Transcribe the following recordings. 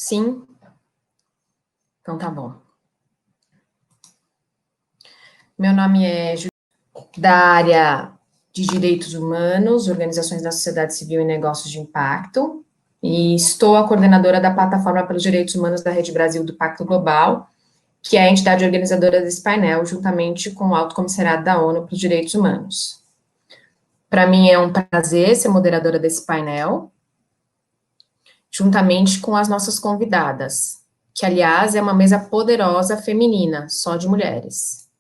Sim? Então tá bom. Meu nome é Juliana, da área de Direitos Humanos, Organizações da Sociedade Civil e Negócios de Impacto, e estou a coordenadora da Plataforma pelos Direitos Humanos da Rede Brasil do Pacto Global, que é a entidade organizadora desse painel, juntamente com o Alto Comissariado da ONU para os Direitos Humanos. Para mim é um prazer ser moderadora desse painel, juntamente com as nossas convidadas, que, aliás, é uma mesa poderosa feminina, só de mulheres.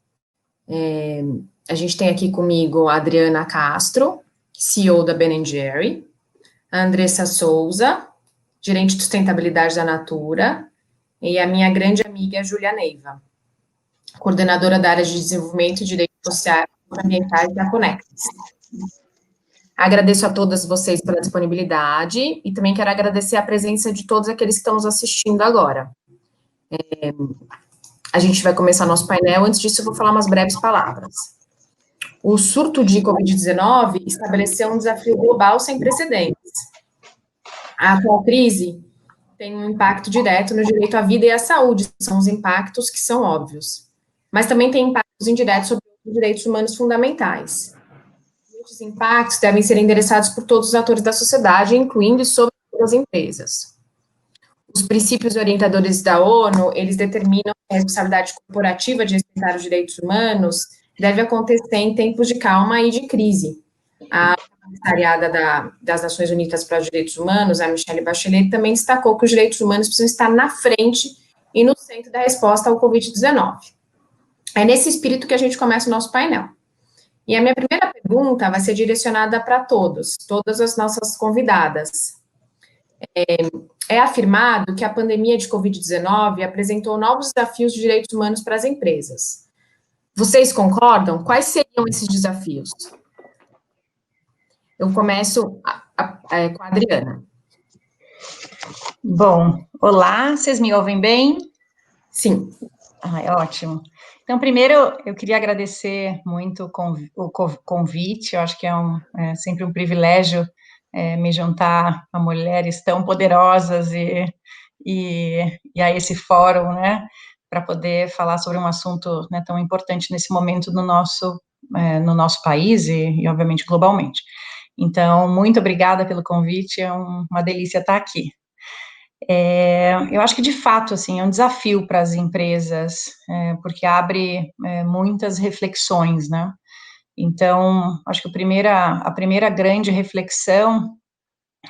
A gente tem aqui comigo a Adriana Castro, CEO da Ben & Jerry, a Andressa Souza, gerente de sustentabilidade da Natura, e a minha grande amiga Júlia Neiva, coordenadora da área de desenvolvimento e direitos sociais e ambientais da Conectas. Agradeço a todas vocês pela disponibilidade e também quero agradecer a presença de todos aqueles que estão nos assistindo agora. A gente vai começar nosso painel, antes disso eu vou falar umas breves palavras. O surto de Covid-19 estabeleceu um desafio global sem precedentes. A atual crise tem um impacto direto no direito à vida e à saúde, são os impactos que são óbvios. Mas também tem impactos indiretos sobre os direitos humanos fundamentais. Esses impactos devem ser endereçados por todos os atores da sociedade, incluindo e sobretudo as empresas. Os princípios orientadores da ONU, eles determinam que a responsabilidade corporativa de respeitar os direitos humanos deve acontecer em tempos de calma e de crise. A secretariada das Nações Unidas para os Direitos Humanos, a Michelle Bachelet, também destacou que os direitos humanos precisam estar na frente e no centro da resposta ao Covid-19. É nesse espírito que a gente começa o nosso painel. E a minha primeira pergunta vai ser direcionada para todas as nossas convidadas. É afirmado que a pandemia de Covid-19 apresentou novos desafios de direitos humanos para as empresas. Vocês concordam? Quais seriam esses desafios? Eu começo com a Adriana. Bom, olá, vocês me ouvem bem? Sim. Ótimo. Então, primeiro, eu queria agradecer muito o convite, eu acho que é sempre um privilégio me juntar a mulheres tão poderosas e a esse fórum, né, para poder falar sobre um assunto, né, tão importante nesse momento no nosso país e, obviamente, globalmente. Então, muito obrigada pelo convite, é uma delícia estar aqui. Eu acho que, de fato, assim, é um desafio para as empresas, porque abre muitas reflexões, né? Então, acho que a primeira grande reflexão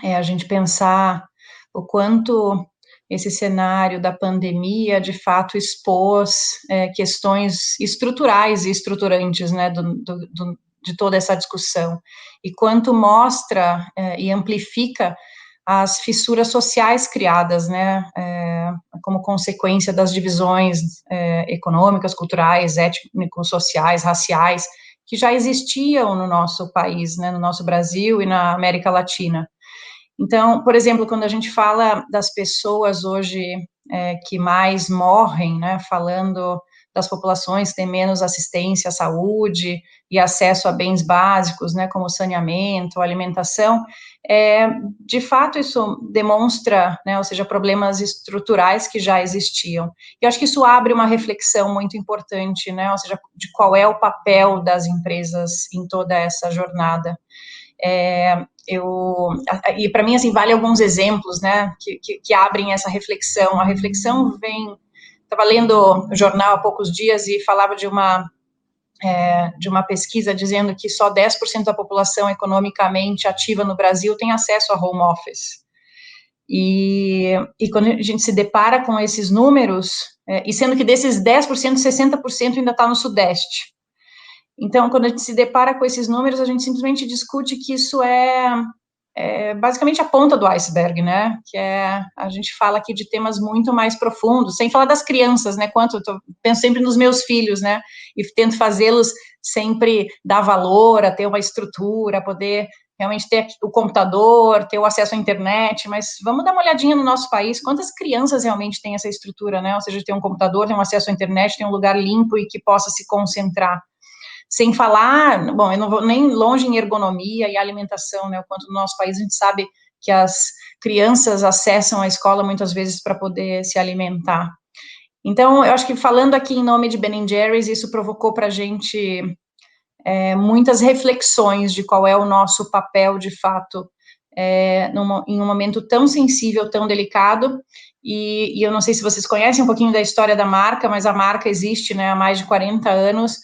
é a gente pensar o quanto esse cenário da pandemia, de fato, expôs questões estruturais e estruturantes, né, de toda essa discussão, e quanto mostra e amplifica as fissuras sociais criadas, né, como consequência das divisões econômicas, culturais, étnico-sociais, raciais, que já existiam no nosso país, né, no nosso Brasil e na América Latina. Então, por exemplo, quando a gente fala das pessoas hoje que mais morrem, né, falando das populações que têm menos assistência à saúde e acesso a bens básicos, né, como saneamento, alimentação, de fato isso demonstra, né, ou seja, problemas estruturais que já existiam. E eu acho que isso abre uma reflexão muito importante, né, ou seja, de qual é o papel das empresas em toda essa jornada. E para mim, assim, vale alguns exemplos, né, que abrem essa reflexão. A reflexão vem... Estava lendo o jornal há poucos dias e falava de uma pesquisa dizendo que só 10% da população economicamente ativa no Brasil tem acesso a home office. E quando a gente se depara com esses números, e sendo que desses 10%, 60% ainda está no Sudeste. Então, quando a gente se depara com esses números, a gente simplesmente discute que isso é basicamente a ponta do iceberg, né, que a gente fala aqui de temas muito mais profundos, sem falar das crianças, né, penso sempre nos meus filhos, né, e tento fazê-los sempre dar valor, a ter uma estrutura, a poder realmente ter o computador, ter o acesso à internet, mas vamos dar uma olhadinha no nosso país, quantas crianças realmente têm essa estrutura, né, ou seja, tem um computador, tem um acesso à internet, tem um lugar limpo e que possa se concentrar. Sem falar, bom, eu não vou nem longe em ergonomia e alimentação, né, o quanto no nosso país a gente sabe que as crianças acessam a escola muitas vezes para poder se alimentar. Então, eu acho que falando aqui em nome de Ben Jerry's, isso provocou para a gente muitas reflexões de qual é o nosso papel, de fato, em um momento tão sensível, tão delicado, e eu não sei se vocês conhecem um pouquinho da história da marca, mas a marca existe, né, há mais de 40 anos,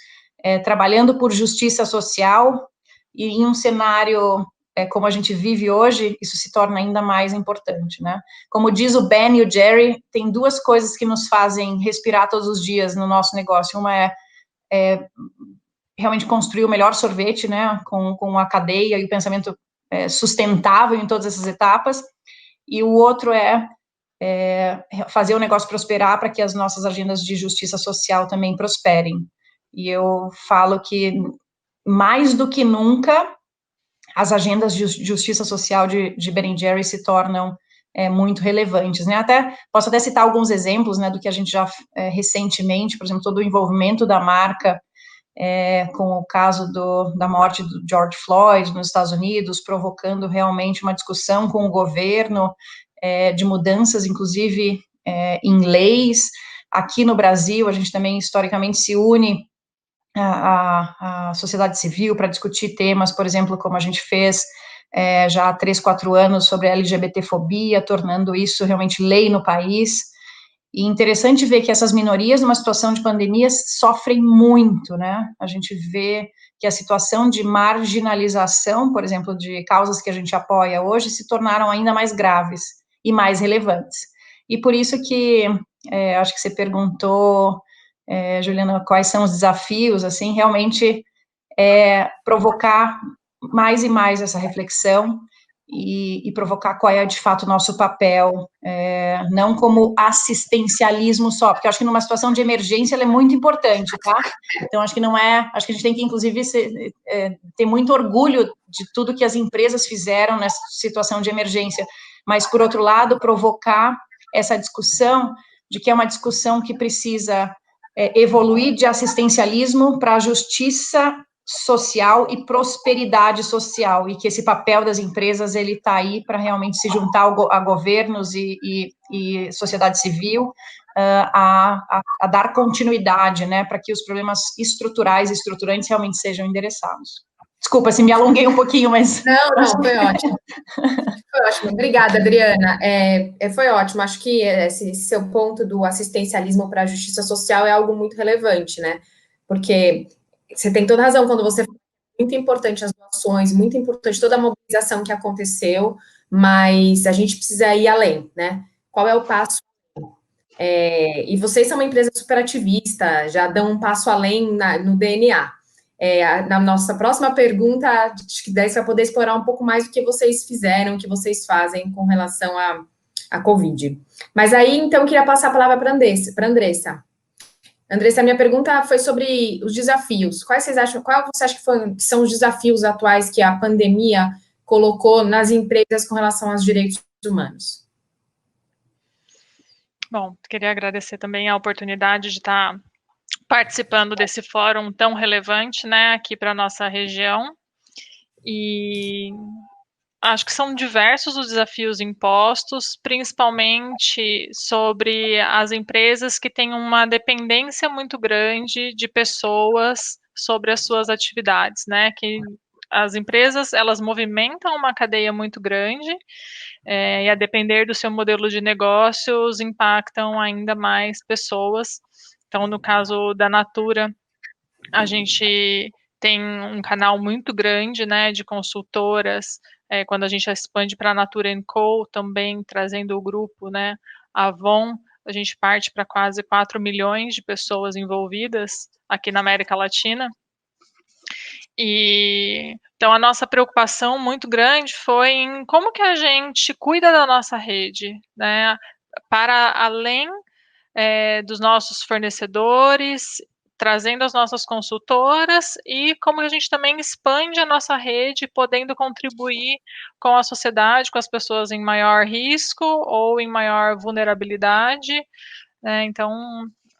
trabalhando por justiça social, e em um cenário como a gente vive hoje, isso se torna ainda mais importante, né? Como diz o Ben e o Jerry, tem duas coisas que nos fazem respirar todos os dias no nosso negócio. Uma é realmente construir o melhor sorvete, né, com a cadeia e o pensamento sustentável em todas essas etapas, e o outro fazer o negócio prosperar para que as nossas agendas de justiça social também prosperem. E eu falo que, mais do que nunca, as agendas de justiça social de Ben Jerry's se tornam muito relevantes, né? Posso até citar alguns exemplos, né, do que a gente já recentemente, por exemplo, todo o envolvimento da marca com o caso da morte do George Floyd nos Estados Unidos, provocando realmente uma discussão com o governo de mudanças, inclusive em leis. Aqui no Brasil, a gente também historicamente se une à sociedade civil para discutir temas, por exemplo, como a gente fez já há 3, 4 anos sobre a LGBTfobia, tornando isso realmente lei no país. E interessante ver que essas minorias, numa situação de pandemia, sofrem muito, né? A gente vê que a situação de marginalização, por exemplo, de causas que a gente apoia hoje, se tornaram ainda mais graves e mais relevantes. E por isso que, acho que você perguntou, Juliana, quais são os desafios, assim, realmente provocar mais e mais essa reflexão e provocar qual é, de fato, o nosso papel, não como assistencialismo só, porque eu acho que numa situação de emergência ela é muito importante, tá? Então, acho que a gente tem que, inclusive, ter muito orgulho de tudo que as empresas fizeram nessa situação de emergência, mas, por outro lado, provocar essa discussão de que é uma discussão que precisa evoluir de assistencialismo para a justiça social e prosperidade social, e que esse papel das empresas, ele está aí para realmente se juntar a governos e sociedade civil a dar continuidade, né, para que os problemas estruturais e estruturantes realmente sejam endereçados. Desculpa se me alonguei um pouquinho, mas... Não, foi ótimo. Foi ótimo. Obrigada, Adriana. Foi ótimo. Acho que esse seu ponto do assistencialismo para a justiça social é algo muito relevante, né? Porque você tem toda razão quando você fala, muito importante as doações, muito importante toda a mobilização que aconteceu, mas a gente precisa ir além, né? Qual é o passo? E vocês são uma empresa super ativista, já dão um passo além no DNA. Na nossa próxima pergunta, acho que daí você vai poder explorar um pouco mais do que vocês fizeram, o que vocês fazem com relação à Covid. Mas aí, então, eu queria passar a palavra para a Andressa. Andressa, a minha pergunta foi sobre os desafios. Qual você acha que são os desafios atuais que a pandemia colocou nas empresas com relação aos direitos humanos? Bom, queria agradecer também a oportunidade de estar participando desse fórum tão relevante, né, aqui para a nossa região. E acho que são diversos os desafios impostos, principalmente sobre as empresas que têm uma dependência muito grande de pessoas sobre as suas atividades, né? Que as empresas, elas movimentam uma cadeia muito grande, e a depender do seu modelo de negócios, impactam ainda mais pessoas. Então, no caso da Natura, a gente tem um canal muito grande, né, de consultoras, quando a gente expande para a Natura &Co, também trazendo o grupo, né, Avon, a gente parte para quase 4 milhões de pessoas envolvidas aqui na América Latina. Então, a nossa preocupação muito grande foi em como que a gente cuida da nossa rede, né, para além dos nossos fornecedores, trazendo as nossas consultoras e como a gente também expande a nossa rede, podendo contribuir com a sociedade, com as pessoas em maior risco ou em maior vulnerabilidade, né? Então,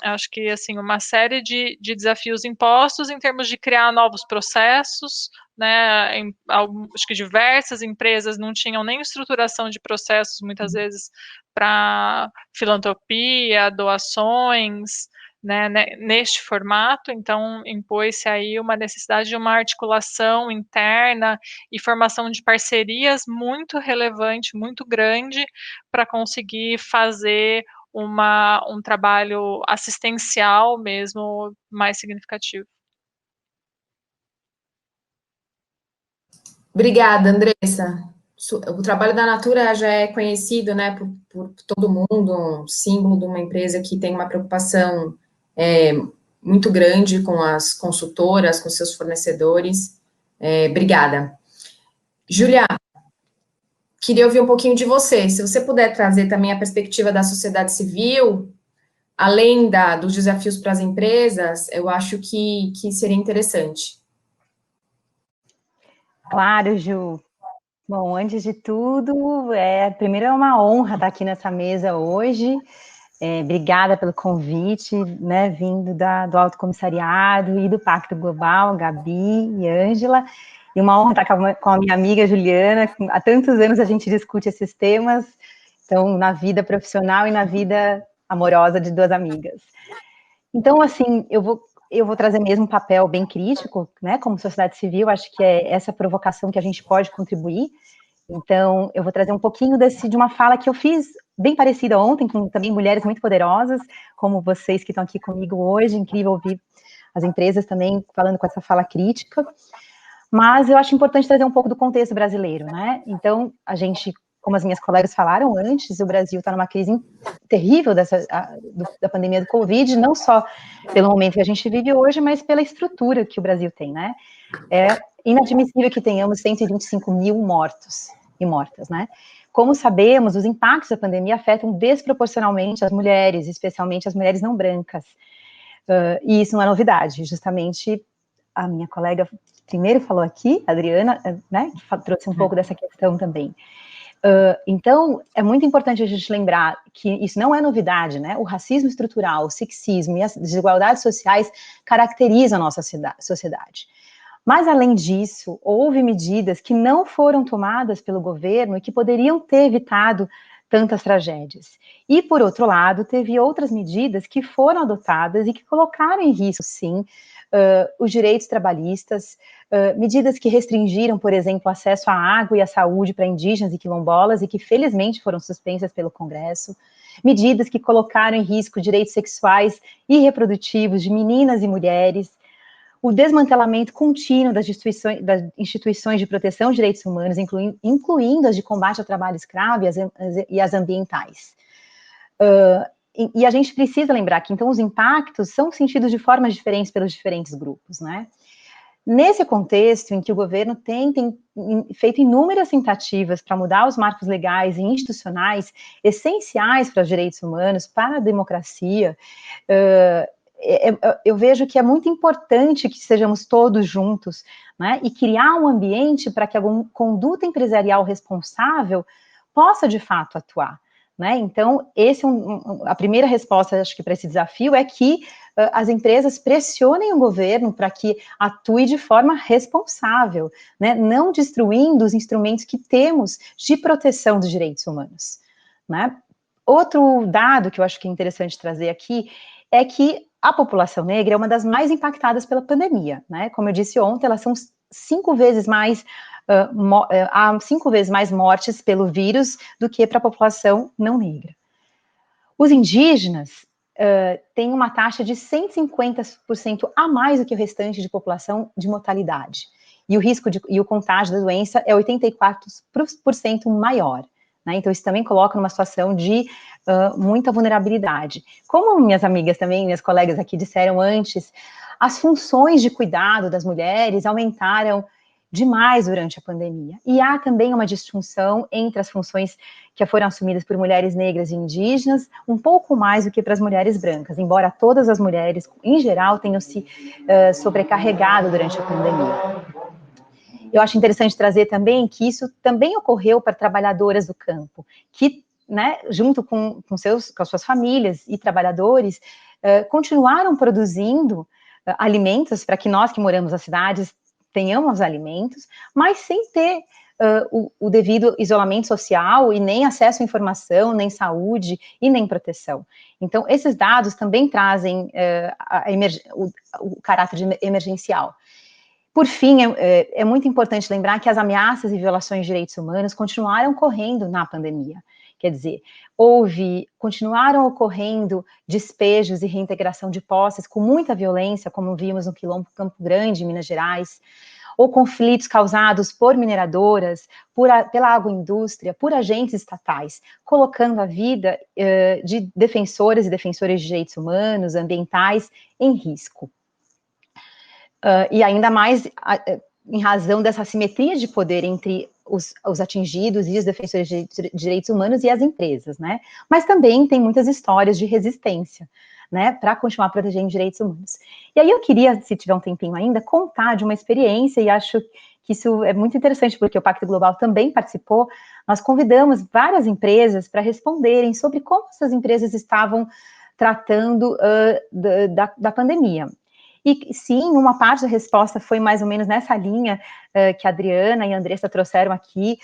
acho que, assim, uma série de desafios impostos em termos de criar novos processos, né? Acho que diversas empresas não tinham nem estruturação de processos, muitas vezes, para filantropia, doações, né, neste formato, então impôs-se aí uma necessidade de uma articulação interna e formação de parcerias muito relevante, muito grande, para conseguir fazer um trabalho assistencial mesmo mais significativo. Obrigada, Andressa. O trabalho da Natura já é conhecido, né, por todo mundo, um símbolo de uma empresa que tem uma preocupação muito grande com as consultoras, com seus fornecedores. Obrigada. Júlia, queria ouvir um pouquinho de você. Se você puder trazer também a perspectiva da sociedade civil, além dos desafios para as empresas, eu acho que seria interessante. Claro, Ju. Bom, antes de tudo, primeiro é uma honra estar aqui nessa mesa hoje. Obrigada pelo convite, né, vindo do Alto Comissariado e do Pacto Global, Gabi e Ângela. E uma honra estar com a minha amiga Juliana. Há tantos anos a gente discute esses temas, então, na vida profissional e na vida amorosa de duas amigas. Então, assim, eu vou trazer mesmo um papel bem crítico, né, como sociedade civil, acho que é essa provocação que a gente pode contribuir. Então, eu vou trazer um pouquinho de uma fala que eu fiz bem parecida ontem, com também mulheres muito poderosas, como vocês que estão aqui comigo hoje, incrível ouvir as empresas também falando com essa fala crítica, mas eu acho importante trazer um pouco do contexto brasileiro, né? Então, a gente, como as minhas colegas falaram antes, o Brasil está numa crise terrível da pandemia do Covid, não só pelo momento que a gente vive hoje, mas pela estrutura que o Brasil tem, né? É inadmissível que tenhamos 125 mil mortos e mortas, né? Como sabemos, os impactos da pandemia afetam desproporcionalmente as mulheres, especialmente as mulheres não brancas. E isso não é novidade, justamente a minha colega primeiro falou aqui, a Adriana, né, que trouxe um pouco dessa questão também. Então, é muito importante a gente lembrar que isso não é novidade, né? O racismo estrutural, o sexismo e as desigualdades sociais caracterizam a nossa sociedade. Mas, além disso, houve medidas que não foram tomadas pelo governo e que poderiam ter evitado tantas tragédias. E, por outro lado, teve outras medidas que foram adotadas e que colocaram em risco, sim, os direitos trabalhistas, medidas que restringiram, por exemplo, o acesso à água e à saúde para indígenas e quilombolas e que, felizmente, foram suspensas pelo Congresso, medidas que colocaram em risco direitos sexuais e reprodutivos de meninas e mulheres, o desmantelamento contínuo das instituições de proteção de direitos humanos, incluindo as de combate ao trabalho escravo e as ambientais. E a gente precisa lembrar que, então, os impactos são sentidos de formas diferentes pelos diferentes grupos, né? Nesse contexto em que o governo tem feito inúmeras tentativas para mudar os marcos legais e institucionais essenciais para os direitos humanos, para a democracia, eu vejo que é muito importante que sejamos todos juntos, né, e criar um ambiente para que alguma conduta empresarial responsável possa, de fato, atuar. Né? Então, a primeira resposta, acho que, para esse desafio é que as empresas pressionem o governo para que atue de forma responsável, né? Não destruindo os instrumentos que temos de proteção dos direitos humanos. Né? Outro dado que eu acho que é interessante trazer aqui é que a população negra é uma das mais impactadas pela pandemia. Né? Como eu disse ontem, elas são 5 vezes mais... há 5 vezes mais mortes pelo vírus do que para a população não negra. Os indígenas têm uma taxa de 150% a mais do que o restante de população de mortalidade. E o risco e o contágio da doença é 84% maior. Né? Então, isso também coloca numa situação de muita vulnerabilidade. Como minhas amigas também, minhas colegas aqui disseram antes, as funções de cuidado das mulheres aumentaram demais durante a pandemia. E há também uma distinção entre as funções que foram assumidas por mulheres negras e indígenas, um pouco mais do que para as mulheres brancas, embora todas as mulheres, em geral, tenham se sobrecarregado durante a pandemia. Eu acho interessante trazer também que isso também ocorreu para trabalhadoras do campo, que, né, junto com as suas famílias e trabalhadores, continuaram produzindo alimentos para que nós que moramos nas cidades tenhamos os alimentos, mas sem ter o devido isolamento social e nem acesso à informação, nem saúde e nem proteção. Então, esses dados também trazem o caráter emergencial. Por fim, é muito importante lembrar que as ameaças e violações de direitos humanos continuaram ocorrendo na pandemia. Quer dizer, continuaram ocorrendo despejos e reintegração de posses com muita violência, como vimos no Quilombo Campo Grande, em Minas Gerais, ou conflitos causados por mineradoras, pela agroindústria, por agentes estatais, colocando a vida de defensoras e defensores de direitos humanos, ambientais, em risco. E ainda mais em razão dessa assimetria de poder entre os atingidos e os defensores de direitos humanos e as empresas, né? Mas também tem muitas histórias de resistência, né, para continuar protegendo direitos humanos. E aí eu queria, se tiver um tempinho ainda, contar de uma experiência, e acho que isso é muito interessante, porque o Pacto Global também participou. Nós convidamos várias empresas para responderem sobre como essas empresas estavam tratando da pandemia. E sim, uma parte da resposta foi mais ou menos nessa linha que a Adriana e a Andressa trouxeram aqui,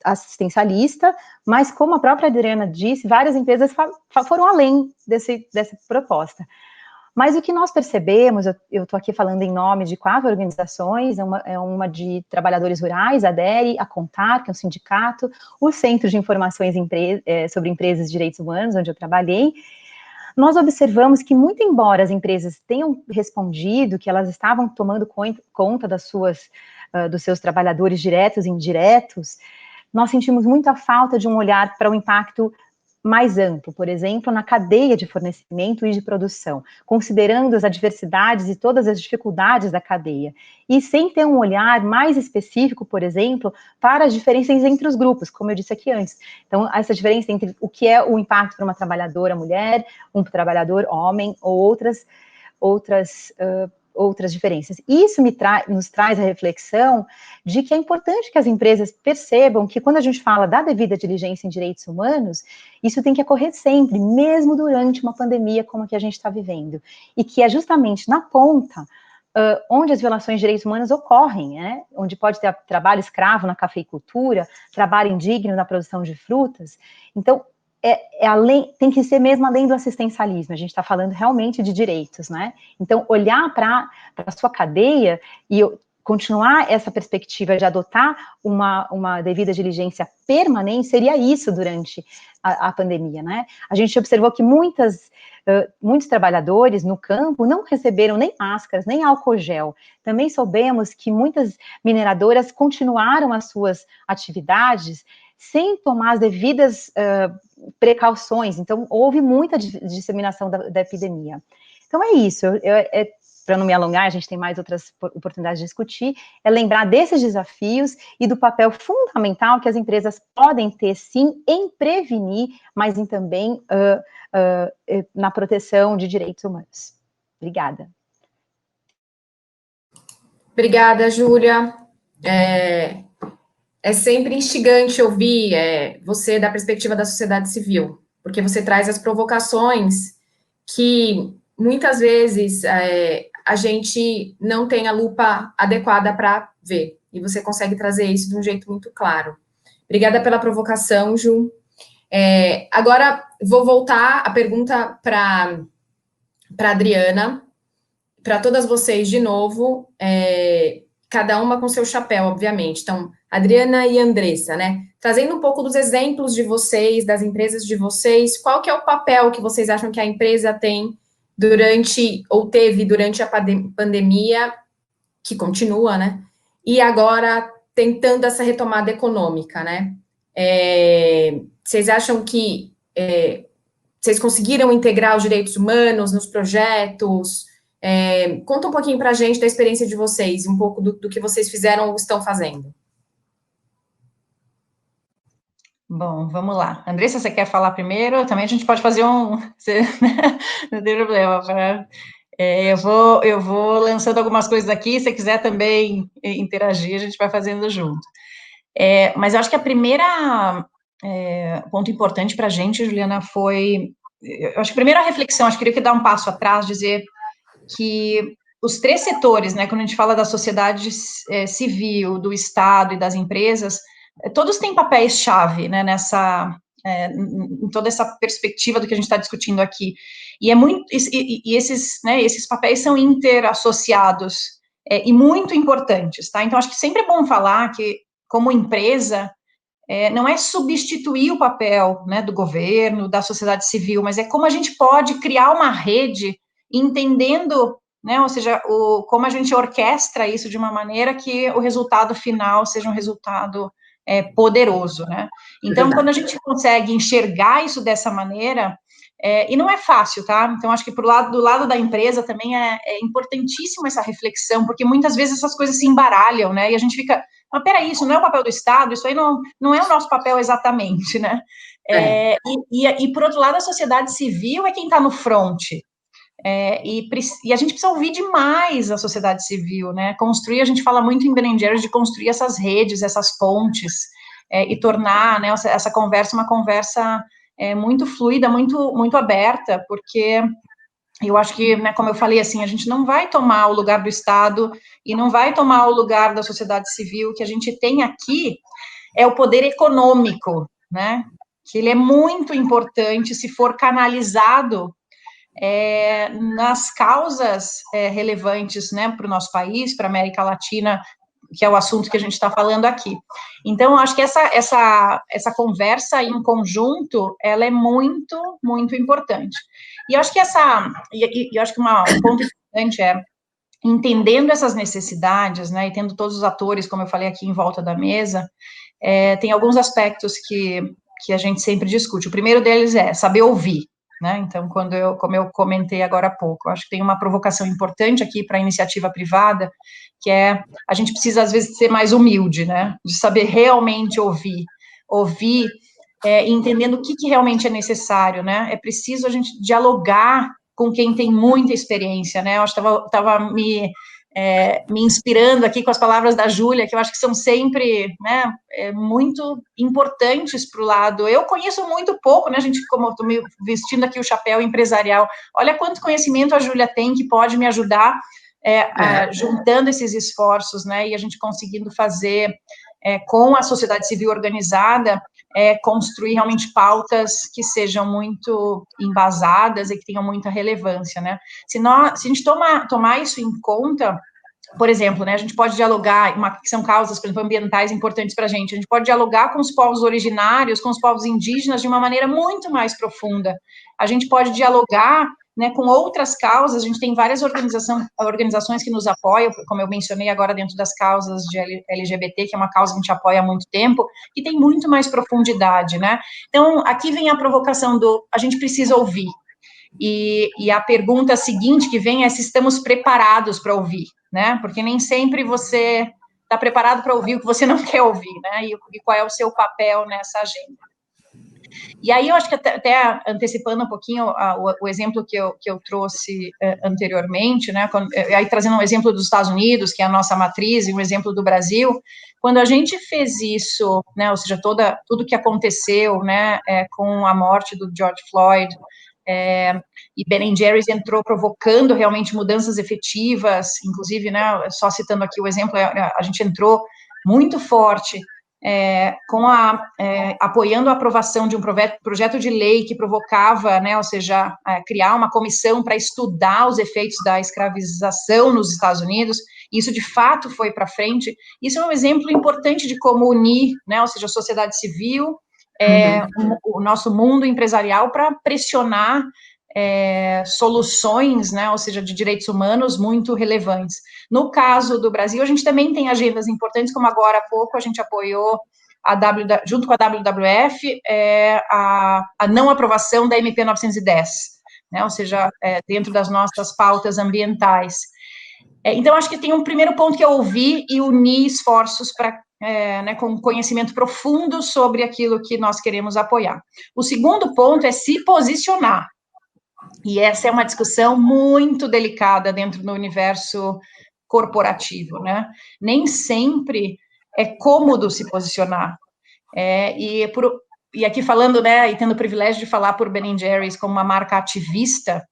assistencialista, mas como a própria Adriana disse, várias empresas foram além dessa proposta. Mas o que nós percebemos, eu estou aqui falando em nome de 4 organizações, uma de trabalhadores rurais, a DERE, a CONTAR, que é um sindicato, o Centro de Informações sobre Empresas e Direitos Humanos, onde eu trabalhei. Nós observamos que, muito embora as empresas tenham respondido que elas estavam tomando conta dos seus trabalhadores diretos e indiretos, nós sentimos muita falta de um olhar para o impacto mais amplo, por exemplo, na cadeia de fornecimento e de produção, considerando as adversidades e todas as dificuldades da cadeia, e sem ter um olhar mais específico, por exemplo, para as diferenças entre os grupos, como eu disse aqui antes. Então, essa diferença entre o que é o impacto para uma trabalhadora mulher, um trabalhador homem, ou outras diferenças. Isso nos traz a reflexão de que é importante que as empresas percebam que, quando a gente fala da devida diligência em direitos humanos, isso tem que ocorrer sempre, mesmo durante uma pandemia como a que a gente está vivendo, e que é justamente na ponta onde as violações de direitos humanos ocorrem, né? Onde pode ter trabalho escravo na cafeicultura, trabalho indigno na produção de frutas. Então, tem que ser mesmo além do assistencialismo, a gente está falando realmente de direitos, né? Então, olhar para a sua cadeia e continuar essa perspectiva de adotar uma devida diligência permanente seria isso durante a pandemia, né? A gente observou que muitos trabalhadores no campo não receberam nem máscaras, nem álcool gel. Também soubemos que muitas mineradoras continuaram as suas atividades sem tomar as devidas precauções. Então, houve muita disseminação da epidemia. Então, é isso. Para não me alongar, a gente tem mais outras oportunidades de discutir, é lembrar desses desafios e do papel fundamental que as empresas podem ter, sim, em prevenir, mas também na proteção de direitos humanos. Obrigada. Obrigada, Júlia. É sempre instigante ouvir você da perspectiva da sociedade civil, porque você traz as provocações que muitas vezes a gente não tem a lupa adequada para ver, e você consegue trazer isso de um jeito muito claro. Obrigada pela provocação, Ju. Agora, vou voltar a pergunta para a Adriana, para todas vocês de novo, cada uma com seu chapéu, obviamente. Então, Adriana e Andressa, né? Trazendo um pouco dos exemplos de vocês, das empresas de vocês, qual que é o papel que vocês acham que a empresa tem teve durante a pandemia, que continua, né? E agora tentando essa retomada econômica, né? Vocês acham que vocês conseguiram integrar os direitos humanos nos projetos? Conta um pouquinho para a gente da experiência de vocês, um pouco do que vocês fizeram ou estão fazendo. Bom, vamos lá. Andressa, você quer falar primeiro? Também a gente pode fazer não tem problema. Eu vou lançando algumas coisas aqui, se você quiser também interagir, a gente vai fazendo junto. Mas eu acho que a primeira ponto importante para a gente, Juliana, foi... Eu acho que a primeira reflexão, acho que eu queria dar um passo atrás, dizer que os três setores, né, quando a gente fala da sociedade civil, do Estado e das empresas, todos têm papéis-chave, né, em toda essa perspectiva do que a gente está discutindo aqui. E esses papéis são interassociados e muito importantes, tá? Então, acho que sempre é bom falar que, como empresa, não é substituir o papel, né, do governo, da sociedade civil, mas é como a gente pode criar uma rede entendendo, né, ou seja, como a gente orquestra isso de uma maneira que o resultado final seja um resultado poderoso, né? Então, quando a gente consegue enxergar isso dessa maneira, e não é fácil, tá? Então, acho que do lado da empresa também é importantíssima essa reflexão, porque muitas vezes essas coisas se embaralham, né? E a gente fica, mas peraí, isso não é o papel do Estado, isso aí não é o nosso papel exatamente, né? E por outro lado, a sociedade civil é quem está no front. E a gente precisa ouvir demais a sociedade civil, né? A gente fala muito em Ben & Jerry's de construir essas redes, essas pontes, e tornar, né, essa conversa uma conversa muito fluida, muito, muito aberta, porque eu acho que, né, como eu falei, assim, a gente não vai tomar o lugar do Estado e não vai tomar o lugar da sociedade civil. O que a gente tem aqui é o poder econômico, né? Que ele é muito importante se for canalizado nas causas relevantes, né, para o nosso país, para a América Latina, que é o assunto que a gente está falando aqui. Então, eu acho que essa conversa em conjunto, ela é muito, muito importante. E eu acho que um ponto importante entendendo essas necessidades, né, e tendo todos os atores, como eu falei aqui, em volta da mesa, tem alguns aspectos que a gente sempre discute. O primeiro deles é saber ouvir, né? Então, como eu comentei agora há pouco, eu acho que tem uma provocação importante aqui para a iniciativa privada, que a gente precisa, às vezes, ser mais humilde, né? De saber realmente ouvir, entendendo o que realmente é necessário, né? É preciso a gente dialogar com quem tem muita experiência, né? Eu acho que estava me inspirando aqui com as palavras da Júlia, que eu acho que são sempre, né, muito importantes para o lado. Eu conheço muito pouco, né, gente, como eu estou me vestindo aqui o chapéu empresarial. Olha quanto conhecimento a Júlia tem que pode me ajudar juntando esses esforços, né, e a gente conseguindo fazer com a sociedade civil organizada, construir realmente pautas que sejam muito embasadas e que tenham muita relevância, né? Se a gente tomar isso em conta, por exemplo, né, a gente pode dialogar, que são causas, por exemplo, ambientais importantes para a gente pode dialogar com os povos originários, com os povos indígenas de uma maneira muito mais profunda. A gente pode dialogar, né, com outras causas, a gente tem várias organizações que nos apoiam, como eu mencionei agora dentro das causas de LGBT, que é uma causa que a gente apoia há muito tempo, que tem muito mais profundidade, né? Então, aqui vem a provocação a gente precisa ouvir. E a pergunta seguinte que vem é se estamos preparados para ouvir, né? Porque nem sempre você está preparado para ouvir o que você não quer ouvir, né? E qual é o seu papel nessa agenda. E aí eu acho que até antecipando um pouquinho o exemplo que eu trouxe anteriormente, né, aí trazendo um exemplo dos Estados Unidos, que é a nossa matriz, e um exemplo do Brasil, quando a gente fez isso, né, ou seja, tudo que aconteceu, né, com a morte do George Floyd, e Ben & Jerry's entrou provocando realmente mudanças efetivas, inclusive, né, só citando aqui o exemplo, a gente entrou muito forte apoiando a aprovação de um projeto de lei que provocava, né, ou seja, criar uma comissão para estudar os efeitos da escravização nos Estados Unidos. Isso, de fato, foi para frente. Isso é um exemplo importante de como unir, né, ou seja, a sociedade civil, o nosso mundo empresarial para pressionar soluções, né, ou seja, de direitos humanos muito relevantes. No caso do Brasil, a gente também tem agendas importantes, como agora há pouco a gente apoiou, junto com a WWF, a não aprovação da MP 910, né, ou seja, dentro das nossas pautas ambientais. Então, acho que tem um primeiro ponto que é ouvir e unir esforços para né, com conhecimento profundo sobre aquilo que nós queremos apoiar. O segundo ponto é se posicionar. E essa é uma discussão muito delicada dentro do universo corporativo, né? Nem sempre é cômodo se posicionar. E aqui falando, né, e tendo o privilégio de falar por Ben & Jerry's como uma marca ativista,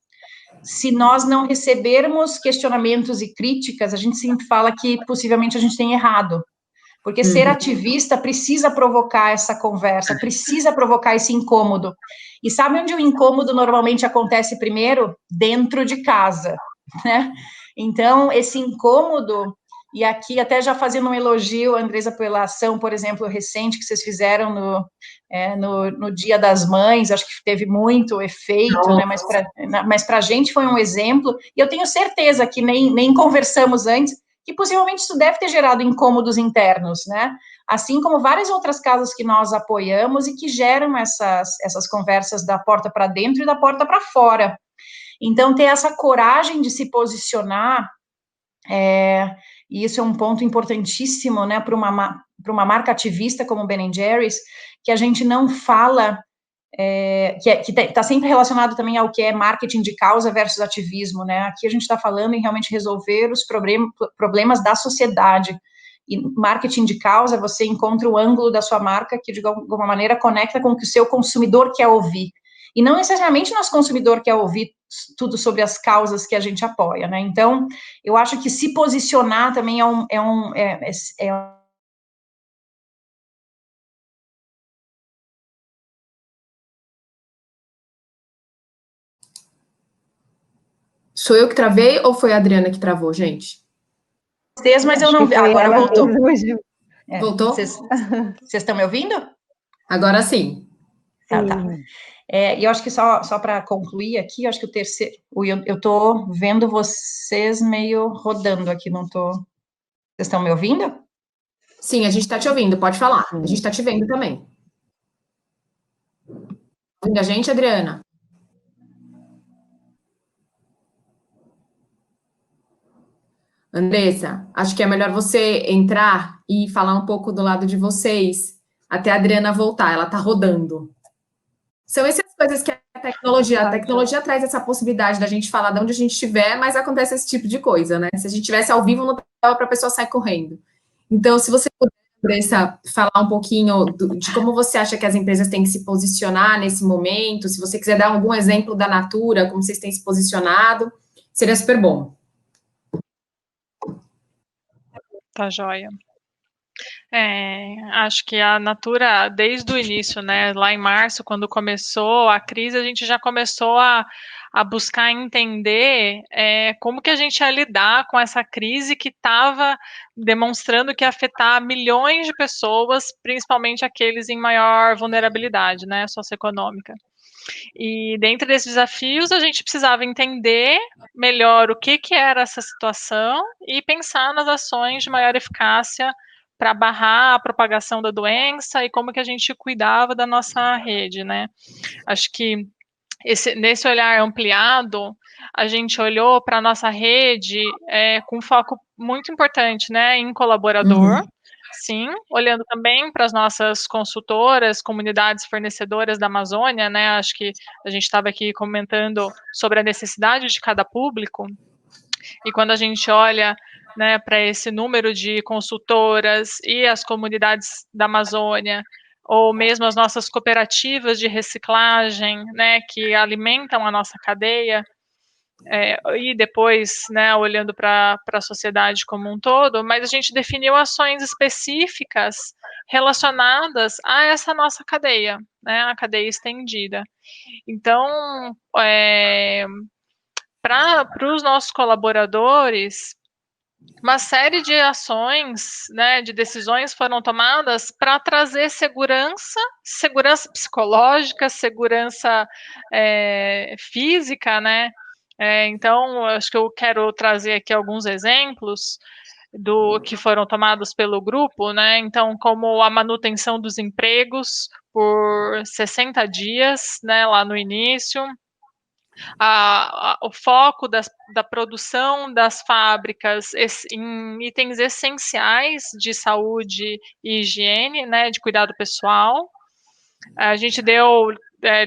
se nós não recebermos questionamentos e críticas, a gente sempre fala que possivelmente a gente tem errado. Porque ser ativista precisa provocar essa conversa, precisa provocar esse incômodo. E sabe onde o incômodo normalmente acontece primeiro? Dentro de casa, né? Então, esse incômodo, e aqui até já fazendo um elogio, Andresa, pela ação, por exemplo, recente que vocês fizeram no Dia das Mães, acho que teve muito efeito, né? Mas para a gente foi um exemplo, e eu tenho certeza que nem conversamos antes, que possivelmente isso deve ter gerado incômodos internos, né? Assim como várias outras causas que nós apoiamos e que geram essas conversas da porta para dentro e da porta para fora. Então, ter essa coragem de se posicionar, e isso é um ponto importantíssimo, né, para uma marca ativista como o Ben & Jerry's, que a gente não fala, que está sempre relacionado também ao que é marketing de causa versus ativismo, né? Aqui a gente está falando em realmente resolver os problemas da sociedade. E marketing de causa, você encontra o ângulo da sua marca que, de alguma maneira, conecta com o que o seu consumidor quer ouvir. E não necessariamente nosso consumidor quer ouvir tudo sobre as causas que a gente apoia, né? Então, eu acho que se posicionar também Sou eu que travei ou foi a Adriana que travou, gente? Mas eu não vi. Agora voltou. Voltou? Vocês estão me ouvindo? Agora sim. Tá. E eu acho que só para concluir aqui, eu acho que o terceiro, eu estou vendo vocês meio rodando aqui, não estou. Vocês estão me ouvindo? Sim, a gente está te ouvindo, pode falar. A gente está te vendo também. Ouvindo a gente, Adriana? Andressa, acho que é melhor você entrar e falar um pouco do lado de vocês, até a Adriana voltar, ela está rodando. São essas coisas que a tecnologia traz essa possibilidade da gente falar de onde a gente estiver, mas acontece esse tipo de coisa, né? Se a gente estivesse ao vivo, não dava para a pessoa sair correndo. Então, se você puder, Andressa, falar um pouquinho de como você acha que as empresas têm que se posicionar nesse momento, se você quiser dar algum exemplo da Natura, como vocês têm se posicionado, seria super bom. Tá joia. Acho que a Natura, desde o início, né, lá em março, quando começou a crise, a gente já começou a buscar entender como que a gente ia lidar com essa crise que estava demonstrando que ia afetar milhões de pessoas, principalmente aqueles em maior vulnerabilidade, né, socioeconômica. E dentro desses desafios, a gente precisava entender melhor o que era essa situação e pensar nas ações de maior eficácia para barrar a propagação da doença e como que a gente cuidava da nossa rede, né? Acho que nesse olhar ampliado, a gente olhou para a nossa rede com um foco muito importante, né, em colaborador, sim, olhando também para as nossas consultoras, comunidades fornecedoras da Amazônia, né, acho que a gente estava aqui comentando sobre a necessidade de cada público, e quando a gente olha, né, para esse número de consultoras e as comunidades da Amazônia, ou mesmo as nossas cooperativas de reciclagem, né, que alimentam a nossa cadeia, e depois, né, olhando para a sociedade como um todo, mas a gente definiu ações específicas relacionadas a essa nossa cadeia, né, a cadeia estendida. Então, para os nossos colaboradores, uma série de ações, né, de decisões foram tomadas para trazer segurança psicológica, segurança física, né? Então, acho que eu quero trazer aqui alguns exemplos do que foram tomados pelo grupo, né? Então, como a manutenção dos empregos por 60 dias, né, lá no início, o foco da produção das fábricas em itens essenciais de saúde e higiene, né, de cuidado pessoal. A gente deu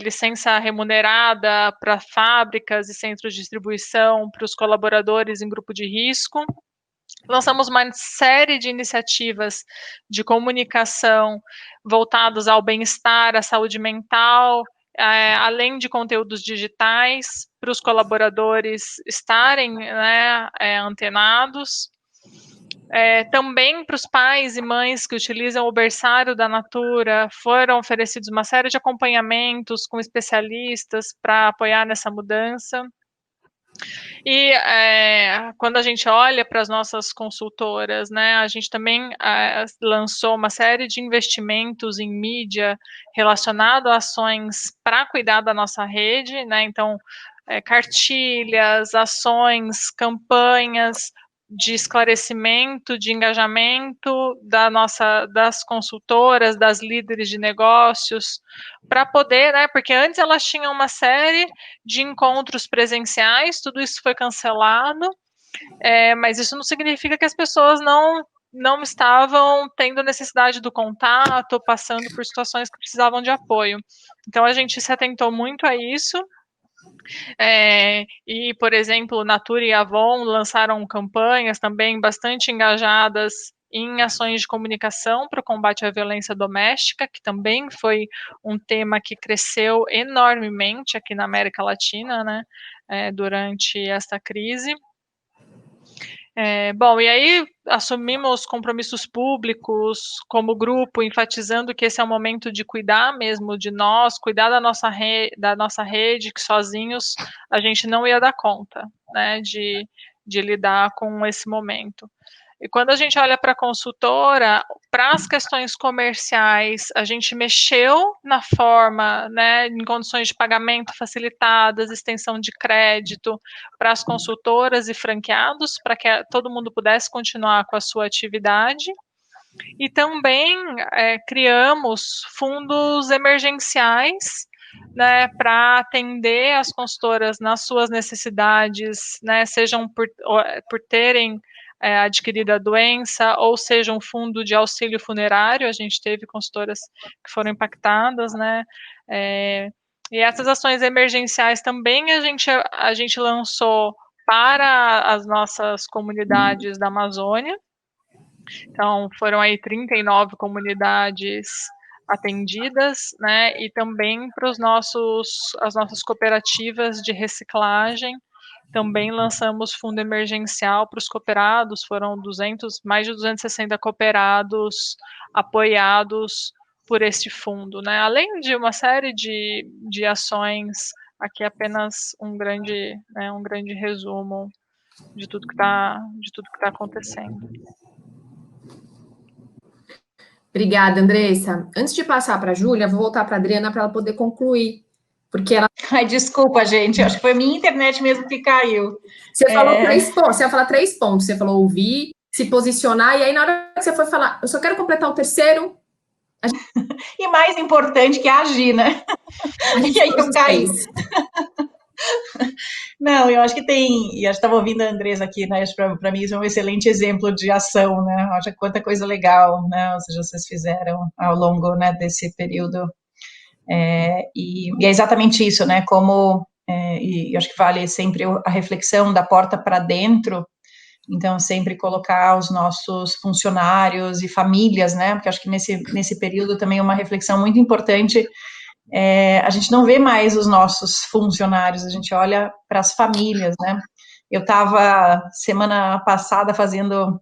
licença remunerada para fábricas e centros de distribuição para os colaboradores em grupo de risco. Lançamos uma série de iniciativas de comunicação voltadas ao bem-estar, à saúde mental, além de conteúdos digitais. para os colaboradores estarem, né, antenados. Também para os pais e mães que utilizam o berçário da Natura, foram oferecidos uma série de acompanhamentos com especialistas para apoiar nessa mudança. E quando a gente olha para as nossas consultoras, né, a gente também lançou uma série de investimentos em mídia relacionado a ações para cuidar da nossa rede, né, então cartilhas, ações, campanhas de esclarecimento, de engajamento das consultoras, das líderes de negócios, para poder, né, porque antes elas tinham uma série de encontros presenciais, tudo isso foi cancelado, mas isso não significa que as pessoas não estavam tendo necessidade do contato, passando por situações que precisavam de apoio. Então, a gente se atentou muito a isso, e, por exemplo, Natura e Avon lançaram campanhas também bastante engajadas em ações de comunicação para o combate à violência doméstica, que também foi um tema que cresceu enormemente aqui na América Latina, né, durante esta crise. Bom, e aí assumimos compromissos públicos como grupo, enfatizando que esse é um momento de cuidar mesmo de nós, cuidar da nossa rede, que sozinhos a gente não ia dar conta, né, de lidar com esse momento. E quando a gente olha para a consultora, para as questões comerciais, a gente mexeu na forma, né, em condições de pagamento facilitadas, extensão de crédito para as consultoras e franqueados, para que todo mundo pudesse continuar com a sua atividade. E também criamos fundos emergenciais, né, para atender as consultoras nas suas necessidades, né, sejam por terem adquirido a doença, ou seja, um fundo de auxílio funerário. A gente teve consultoras que foram impactadas, né, e essas ações emergenciais também a gente lançou para as nossas comunidades da Amazônia. Então, foram aí 39 comunidades atendidas, né, e também para as nossas cooperativas de reciclagem. Também lançamos fundo emergencial para os cooperados, foram mais de 260 cooperados apoiados por este fundo, né? Além de uma série de ações, aqui apenas um grande resumo de tudo que está acontecendo. Obrigada, Andressa. Antes de passar para a Júlia, vou voltar para a Adriana para ela poder concluir, porque ela... Ai, desculpa, gente, acho que foi a minha internet mesmo que caiu. Você falou 3 pontos, você ia falar 3 pontos, você falou ouvir, se posicionar, e aí na hora que você foi falar, eu só quero completar o terceiro... E mais importante que agir, né? E aí eu caí. Não, eu acho que tem, e eu estava ouvindo a Andressa aqui, né, para mim isso é um excelente exemplo de ação, né, acho que quanta coisa legal, né, ou seja, vocês fizeram ao longo, né, desse período, e é exatamente isso, né, como, e eu acho que vale sempre a reflexão da porta para dentro, então sempre colocar os nossos funcionários e famílias, né, porque acho que nesse período também é uma reflexão muito importante. A gente não vê mais os nossos funcionários, a gente olha para as famílias, né? Eu estava, semana passada, fazendo,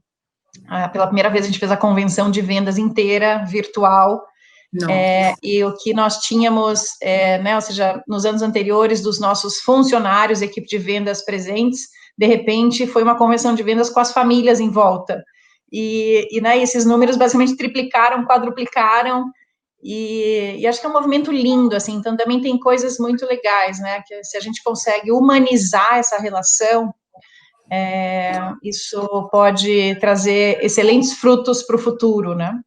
pela primeira vez, a gente fez a convenção de vendas inteira, virtual, e o que nós tínhamos, né, ou seja, nos anos anteriores, dos nossos funcionários, equipe de vendas presentes, de repente, foi uma convenção de vendas com as famílias em volta, e né, esses números basicamente triplicaram, quadruplicaram, e acho que é um movimento lindo, assim, então também tem coisas muito legais, né, que se a gente consegue humanizar essa relação, isso pode trazer excelentes frutos para o futuro, né,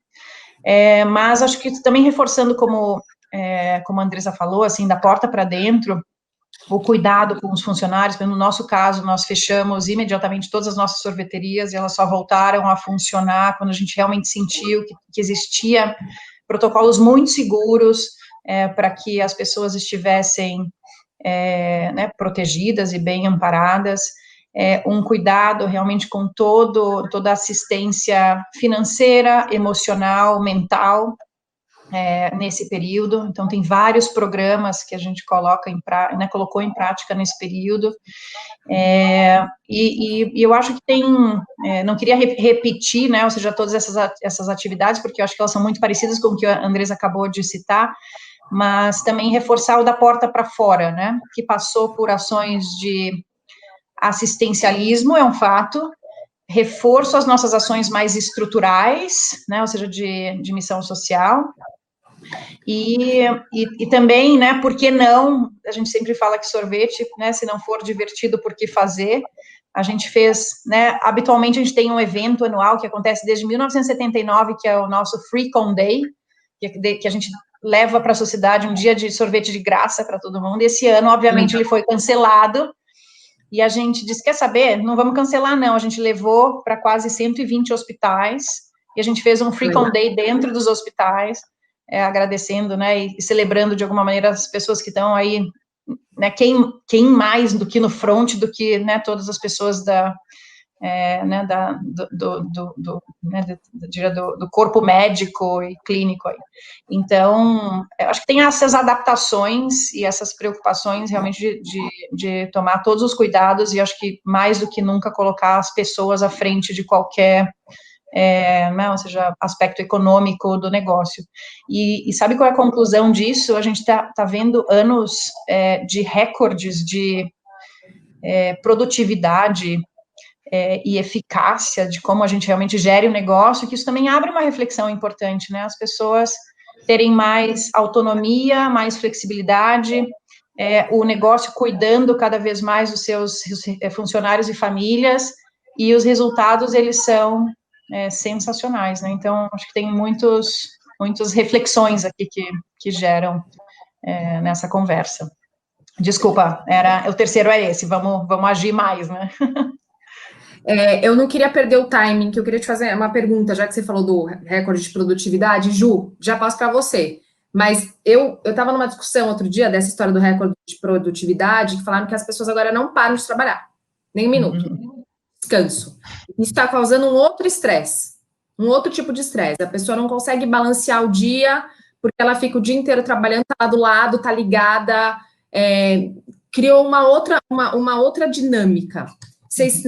mas acho que também reforçando como a Andressa falou, assim, da porta para dentro, o cuidado com os funcionários, no nosso caso, nós fechamos imediatamente todas as nossas sorveterias, e elas só voltaram a funcionar quando a gente realmente sentiu que existia protocolos muito seguros para que as pessoas estivessem né, protegidas e bem amparadas, um cuidado realmente com toda a assistência financeira, emocional, mental, nesse período. Então, tem vários programas que a gente colocou em prática nesse período. E eu acho que tem, não queria repetir, né, ou seja, todas essas atividades, porque eu acho que elas são muito parecidas com o que a Andresa acabou de citar, mas também reforçar o da porta para fora, né, que passou por ações de assistencialismo, é um fato, reforço às nossas ações mais estruturais, né, ou seja, de missão social, e também, né, por que não, a gente sempre fala que sorvete, né, se não for divertido, por que fazer? A gente fez, né, habitualmente a gente tem um evento anual que acontece desde 1979, que é o nosso Free Cone Day, que a gente leva para a sociedade um dia de sorvete de graça para todo mundo. Esse ano, obviamente, ele foi cancelado, e a gente disse, quer saber? Não vamos cancelar, não. A gente levou para quase 120 hospitais, e a gente fez um Free Cone Day dentro dos hospitais, agradecendo, né, e celebrando de alguma maneira as pessoas que estão aí, né, quem mais do que no front, do que, né, todas as pessoas né, do corpo médico e clínico aí. Então, eu acho que tem essas adaptações e essas preocupações realmente de tomar todos os cuidados, e acho que mais do que nunca colocar as pessoas à frente de qualquer né, ou seja, aspecto econômico do negócio. E sabe qual é a conclusão disso? A gente está vendo anos de recordes de produtividade e eficácia, de como a gente realmente gere o negócio, que isso também abre uma reflexão importante, né? As pessoas terem mais autonomia, mais flexibilidade, o negócio cuidando cada vez mais dos seus funcionários e famílias, e os resultados, eles são sensacionais, né? Então, acho que tem muitas reflexões aqui que geram nessa conversa. Desculpa, o terceiro é esse, vamos agir mais, né? Eu não queria perder o timing, que eu queria te fazer uma pergunta, já que você falou do recorde de produtividade. Ju, já passo para você. Mas eu estava numa discussão outro dia dessa história do recorde de produtividade, que falaram que as pessoas agora não param de trabalhar, nem um minuto. Descanso. Isso está causando um outro estresse, um outro tipo de estresse. A pessoa não consegue balancear o dia, porque ela fica o dia inteiro trabalhando, tá lá do lado, tá ligada, criou uma outra dinâmica. Vocês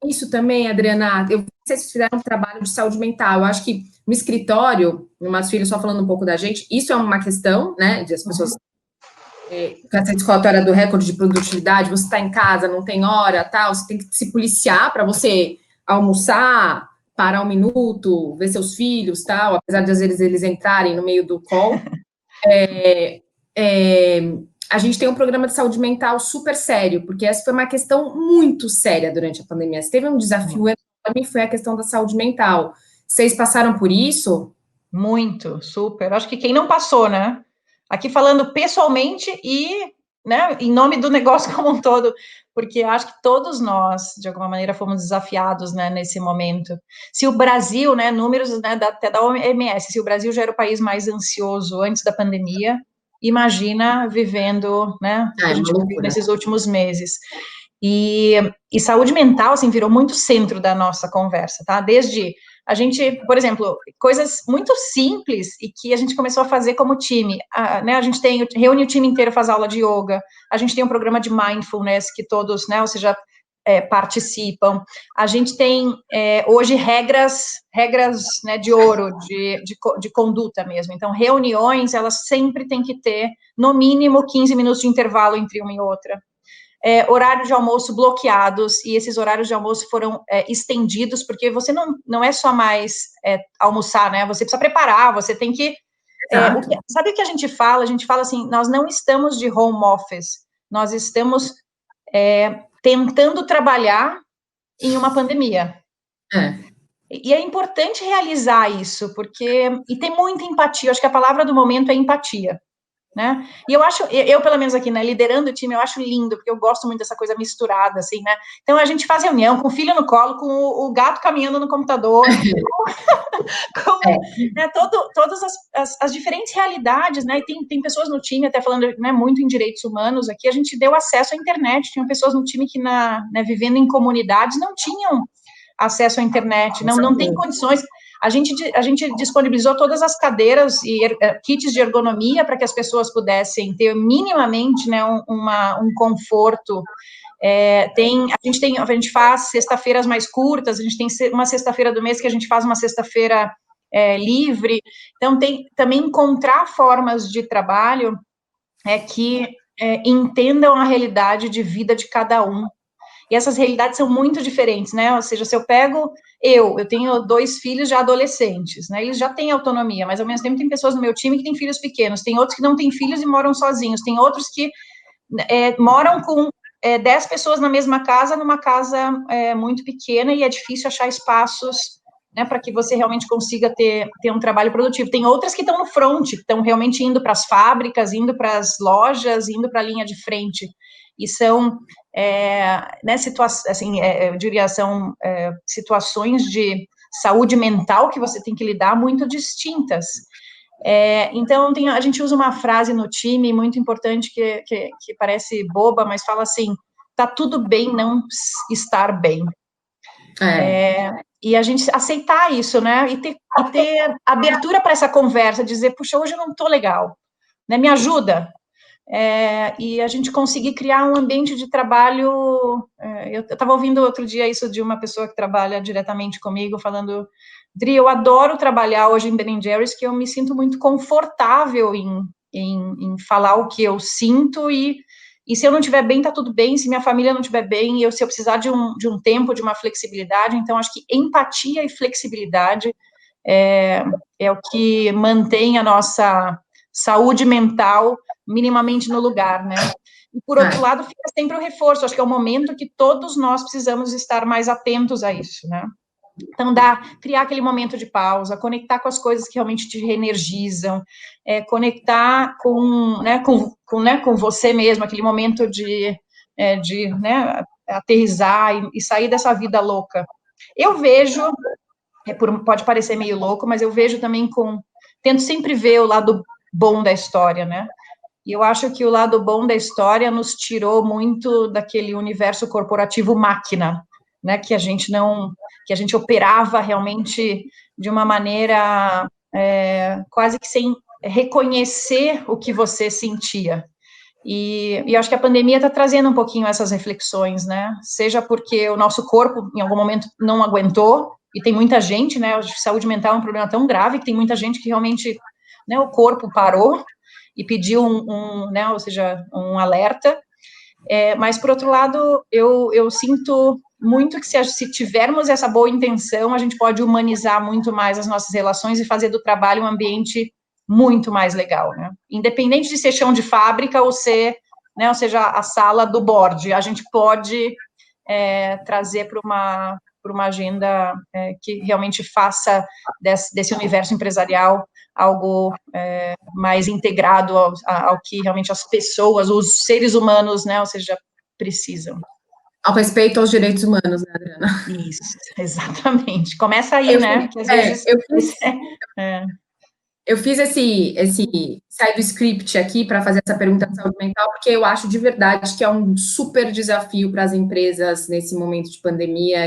isso também, Adriana? Eu vi que vocês fizeram um trabalho de saúde mental. Eu acho que no escritório, no Mas Filho, só falando um pouco da gente, isso é uma questão, né, de as pessoas com essa escapatória do recorde de produtividade, você está em casa, não tem hora, tal, você tem que se policiar para você almoçar, parar um minuto, ver seus filhos, tal, apesar de às vezes eles entrarem no meio do call. A gente tem um programa de saúde mental super sério, porque essa foi uma questão muito séria durante a pandemia. Se teve um desafio enorme, foi a questão da saúde mental. Vocês passaram por isso? Muito, super. Acho que quem não passou, né? Aqui falando pessoalmente e, né, em nome do negócio como um todo, porque acho que todos nós, de alguma maneira, fomos desafiados, né, nesse momento. Se o Brasil, né, números, né, até da OMS, se o Brasil já era o país mais ansioso antes da pandemia, imagina vivendo, né, que a gente viveu nesses últimos meses. E saúde mental, assim, virou muito centro da nossa conversa, tá? Desde a gente, por exemplo, coisas muito simples e que a gente começou a fazer como time, né? A gente reúne o time inteiro, faz aula de yoga, a gente tem um programa de mindfulness que todos, né, ou seja, participam. A gente tem hoje regras, né, de ouro, de conduta mesmo. Então, reuniões, elas sempre têm que ter, no mínimo, 15 minutos de intervalo entre uma e outra. Horário de almoço bloqueados, e esses horários de almoço foram estendidos, porque você não é só mais almoçar, né? Você precisa preparar, você tem que... sabe o que a gente fala? A gente fala assim, nós não estamos de home office, nós estamos tentando trabalhar em uma pandemia. E é importante realizar isso, porque... E tem muita empatia, acho que a palavra do momento é empatia. Né? E eu pelo menos aqui, né, liderando o time, eu acho lindo, porque eu gosto muito dessa coisa misturada, assim, né? Então a gente faz reunião com o filho no colo, com o gato caminhando no computador, né, todas as diferentes realidades, né? E tem pessoas no time, até falando, né, muito em direitos humanos aqui, a gente deu acesso à internet, tinham pessoas no time que, né, vivendo em comunidades, não tinham acesso à internet, não tem condições. A gente disponibilizou todas as cadeiras e kits de ergonomia para que as pessoas pudessem ter minimamente, né, um conforto. A gente faz sexta-feiras mais curtas, a gente tem uma sexta-feira do mês que a gente faz uma sexta-feira livre. Então, tem também encontrar formas de trabalho que entendam a realidade de vida de cada um. E essas realidades são muito diferentes, né? Ou seja, se eu pego eu tenho 2 filhos já adolescentes, né? Eles já têm autonomia, mas ao mesmo tempo tem pessoas no meu time que têm filhos pequenos, tem outros que não têm filhos e moram sozinhos, tem outros que moram com 10 pessoas na mesma casa, numa casa muito pequena, e é difícil achar espaços, né, para que você realmente consiga ter um trabalho produtivo. Tem outras que estão no front, que estão realmente indo para as fábricas, indo para as lojas, indo para a linha de frente, e são, né, assim, eu diria, são situações de saúde mental que você tem que lidar muito distintas. Então, a gente usa uma frase no time muito importante que parece boba, mas fala assim: tá tudo bem não estar bem. E a gente aceitar isso, né? E ter abertura para essa conversa, dizer, puxa, hoje eu não tô legal, né? Me ajuda. E a gente conseguir criar um ambiente de trabalho. Eu estava ouvindo outro dia isso de uma pessoa que trabalha diretamente comigo, falando: Dri, eu adoro trabalhar hoje em Ben & Jerry's, que eu me sinto muito confortável em falar o que eu sinto, e se eu não estiver bem, tá tudo bem, se minha família não estiver bem, se eu precisar de um tempo, de uma flexibilidade. Então, acho que empatia e flexibilidade é o que mantém a nossa saúde mental minimamente no lugar, né? E, por outro lado, fica sempre o reforço. Acho que é o momento que todos nós precisamos estar mais atentos a isso, né? Então, criar aquele momento de pausa, conectar com as coisas que realmente te reenergizam, conectar com você mesmo, aquele momento de né, aterrissar e sair dessa vida louca. Eu vejo, pode parecer meio louco, mas eu vejo também tento sempre ver o lado bom da história, né? E eu acho que o lado bom da história nos tirou muito daquele universo corporativo máquina, né? Que a gente operava realmente de uma maneira quase que sem reconhecer o que você sentia. E eu acho que a pandemia está trazendo um pouquinho essas reflexões, né? Seja porque o nosso corpo, em algum momento, não aguentou, e tem muita gente, né? A saúde mental é um problema tão grave que tem muita gente que realmente, né, o corpo parou e pediu né, ou seja, um alerta. Mas, por outro lado, eu sinto muito que se tivermos essa boa intenção, a gente pode humanizar muito mais as nossas relações e fazer do trabalho um ambiente muito mais legal, né? Independente de ser chão de fábrica ou ser, né, ou seja, a sala do board, a gente pode trazer para uma agenda que realmente faça desse universo empresarial algo mais integrado ao que realmente as pessoas, os seres humanos, né, ou seja, precisam. Ao respeito aos direitos humanos, né, Adriana? Isso, exatamente. Começa aí, né? Que às vezes eu fiz esse sair do script aqui para fazer essa pergunta de saúde mental, porque eu acho de verdade que é um super desafio para as empresas nesse momento de pandemia,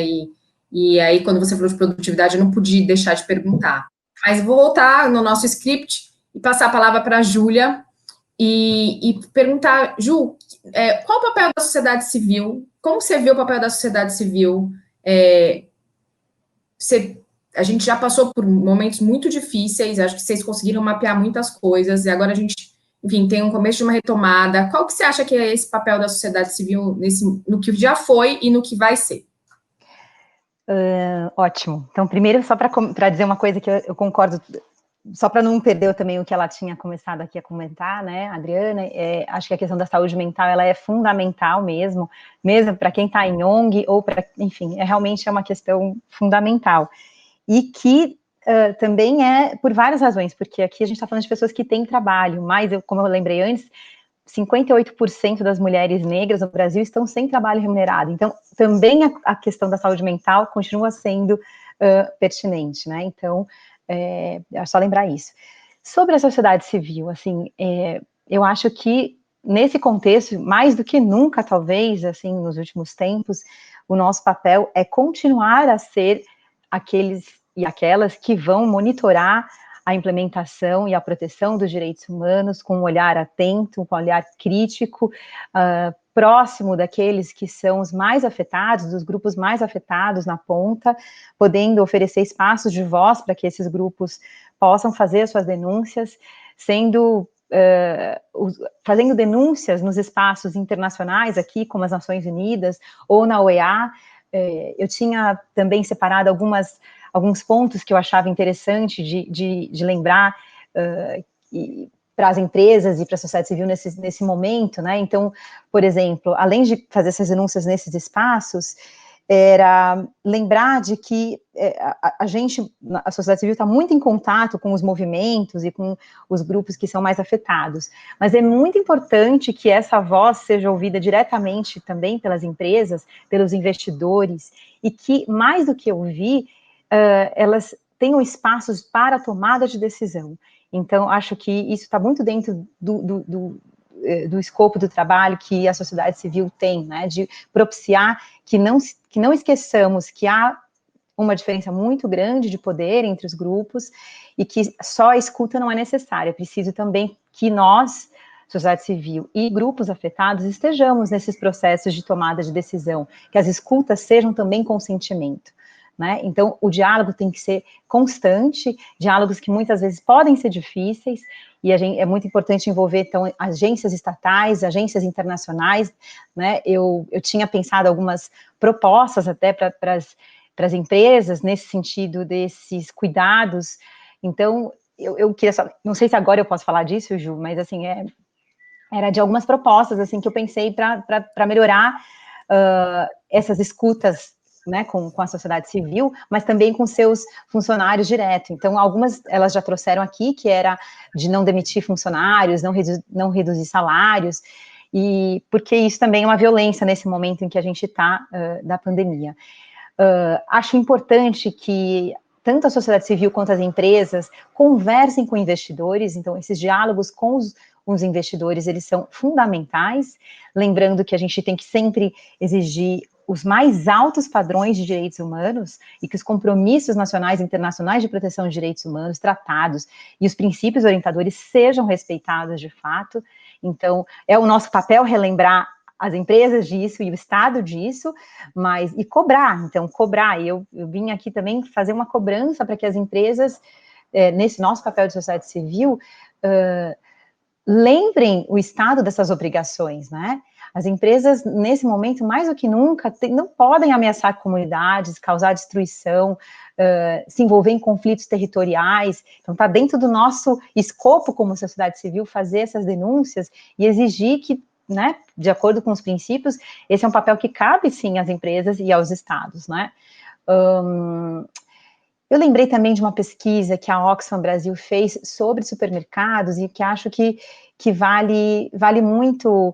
e aí, quando você falou de produtividade, eu não pude deixar de perguntar. Mas vou voltar no nosso script e passar a palavra para a Júlia e perguntar, Ju, qual o papel da sociedade civil? Como você vê o papel da sociedade civil? A gente já passou por momentos muito difíceis, acho que vocês conseguiram mapear muitas coisas, e agora a gente, enfim, tem um começo de uma retomada. Qual que você acha que é esse papel da sociedade civil no que já foi e no que vai ser? Ótimo. Então, primeiro, só para dizer uma coisa que eu concordo, só para não perder também o que ela tinha começado aqui a comentar, né, Adriana, acho que a questão da saúde mental, ela é fundamental mesmo para quem está em ONG, ou enfim, realmente é uma questão fundamental. E que também por várias razões, porque aqui a gente está falando de pessoas que têm trabalho, mas, como eu lembrei antes, 58% das mulheres negras no Brasil estão sem trabalho remunerado. Então, também a questão da saúde mental continua sendo pertinente, né? Então, é só lembrar isso. Sobre a sociedade civil, assim, eu acho que nesse contexto, mais do que nunca, talvez, assim, nos últimos tempos, o nosso papel é continuar a ser aqueles e aquelas que vão monitorar a implementação e a proteção dos direitos humanos com um olhar atento, com um olhar crítico, próximo daqueles que são os mais afetados, dos grupos mais afetados na ponta, podendo oferecer espaços de voz para que esses grupos possam fazer as suas denúncias, fazendo denúncias nos espaços internacionais aqui, como as Nações Unidas, ou na OEA. Eu tinha também separado alguns pontos que eu achava interessante de lembrar para as empresas e para a sociedade civil nesse momento, né? Então, por exemplo, além de fazer essas denúncias nesses espaços, era lembrar de que a sociedade civil está muito em contato com os movimentos e com os grupos que são mais afetados, mas é muito importante que essa voz seja ouvida diretamente também pelas empresas, pelos investidores, e que, mais do que ouvir, elas tenham espaços para a tomada de decisão. Então, acho que isso está muito dentro do escopo do trabalho que a sociedade civil tem, né, de propiciar que não esqueçamos que há uma diferença muito grande de poder entre os grupos e que só a escuta não é necessária, é preciso também que nós, sociedade civil e grupos afetados, estejamos nesses processos de tomada de decisão, que as escutas sejam também consentimento, né? Então, o diálogo tem que ser constante, diálogos que muitas vezes podem ser difíceis, e é muito importante envolver, então, agências estatais, agências internacionais, né? Eu tinha pensado algumas propostas até para as empresas, nesse sentido desses cuidados. Então, eu queria só, não sei se agora eu posso falar disso, Ju, mas, assim, era de algumas propostas, assim, que eu pensei para melhorar essas escutas, né, com a sociedade civil, mas também com seus funcionários direto. Então, algumas elas já trouxeram aqui, que era de não demitir funcionários, não reduzir salários, e porque isso também é uma violência nesse momento em que a gente está da pandemia. Acho importante que tanto a sociedade civil quanto as empresas conversem com investidores, então esses diálogos com os investidores, eles são fundamentais, lembrando que a gente tem que sempre exigir os mais altos padrões de direitos humanos e que os compromissos nacionais e internacionais de proteção de direitos humanos, tratados e os princípios orientadores sejam respeitados de fato. Então, é o nosso papel relembrar as empresas disso e o Estado disso, e cobrar, eu vim aqui também fazer uma cobrança para que as empresas, nesse nosso papel de sociedade civil, lembrem o Estado dessas obrigações, né? As empresas, nesse momento, mais do que nunca, não podem ameaçar comunidades, causar destruição, se envolver em conflitos territoriais. Então, está dentro do nosso escopo como sociedade civil fazer essas denúncias e exigir que, né, de acordo com os princípios, esse é um papel que cabe, sim, às empresas e aos estados, né? Eu lembrei também de uma pesquisa que a Oxfam Brasil fez sobre supermercados e que acho que vale muito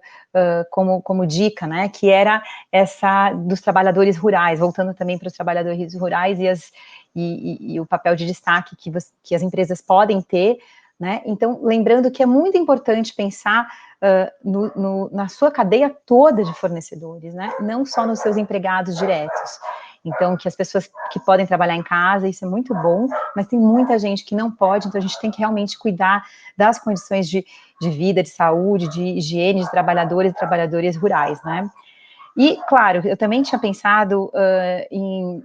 como dica, né, que era essa dos trabalhadores rurais, voltando também para os trabalhadores rurais e o papel de destaque que as empresas podem ter, né. Então, lembrando que é muito importante pensar na sua cadeia toda de fornecedores, né, não só nos seus empregados diretos. Então, que as pessoas que podem trabalhar em casa, isso é muito bom, mas tem muita gente que não pode, então a gente tem que realmente cuidar das condições de vida, de saúde, de higiene de trabalhadores e trabalhadoras rurais, né? E, claro, eu também tinha pensado em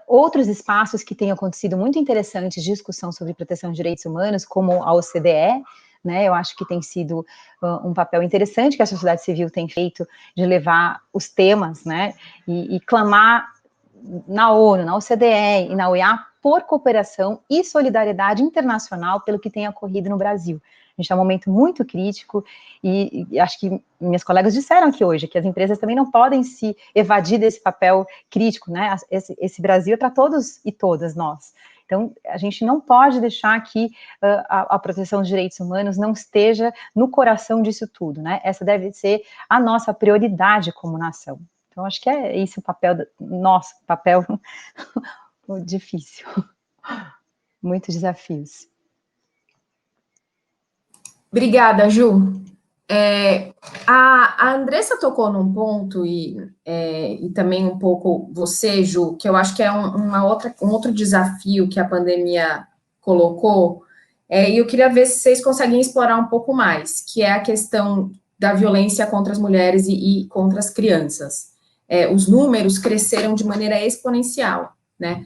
outros espaços que têm acontecido muito interessantes de discussão sobre proteção de direitos humanos, como a OCDE, né, eu acho que tem sido um papel interessante que a sociedade civil tem feito de levar os temas, né, e clamar na ONU, na OCDE e na OEA por cooperação e solidariedade internacional pelo que tem ocorrido no Brasil. A gente está num momento muito crítico e acho que minhas colegas disseram aqui hoje que as empresas também não podem se evadir desse papel crítico, né? Esse Brasil é para todos e todas nós. Então, a gente não pode deixar que a proteção dos direitos humanos não esteja no coração disso tudo, né? Essa deve ser a nossa prioridade como nação. Então, acho que é esse o papel, nosso papel difícil. Muitos desafios. Obrigada, Ju. A Andressa tocou num ponto, e também um pouco você, Ju, que eu acho que é um outro desafio que a pandemia colocou, e eu queria ver se vocês conseguem explorar um pouco mais, que é a questão da violência contra as mulheres e contra as crianças. Os números cresceram de maneira exponencial, né?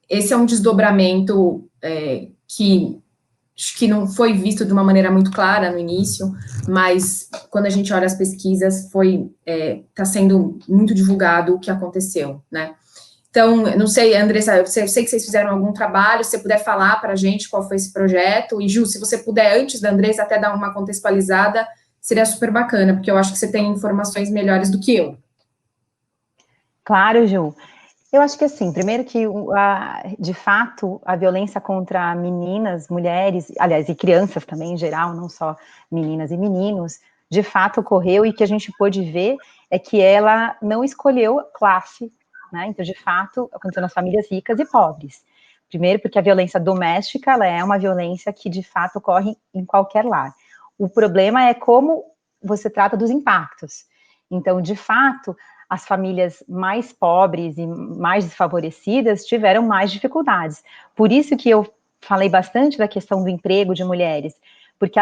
Esse é um desdobramento que acho que não foi visto de uma maneira muito clara no início, mas quando a gente olha as pesquisas, está sendo muito divulgado o que aconteceu, né? Então, não sei, Andressa, eu sei que vocês fizeram algum trabalho, se você puder falar para a gente qual foi esse projeto, e Ju, se você puder, antes da Andressa, até dar uma contextualizada, seria super bacana, porque eu acho que você tem informações melhores do que eu. Claro, Ju. Eu acho que assim, primeiro que, de fato, a violência contra meninas, mulheres, aliás, e crianças também em geral, não só meninas e meninos, de fato ocorreu, e que a gente pôde ver é que ela não escolheu classe, né? Então, de fato, aconteceu nas famílias ricas e pobres. Primeiro porque a violência doméstica, ela é uma violência que, de fato, ocorre em qualquer lar. O problema é como você trata dos impactos. Então, de fato, as famílias mais pobres e mais desfavorecidas tiveram mais dificuldades. Por isso que eu falei bastante da questão do emprego de mulheres, porque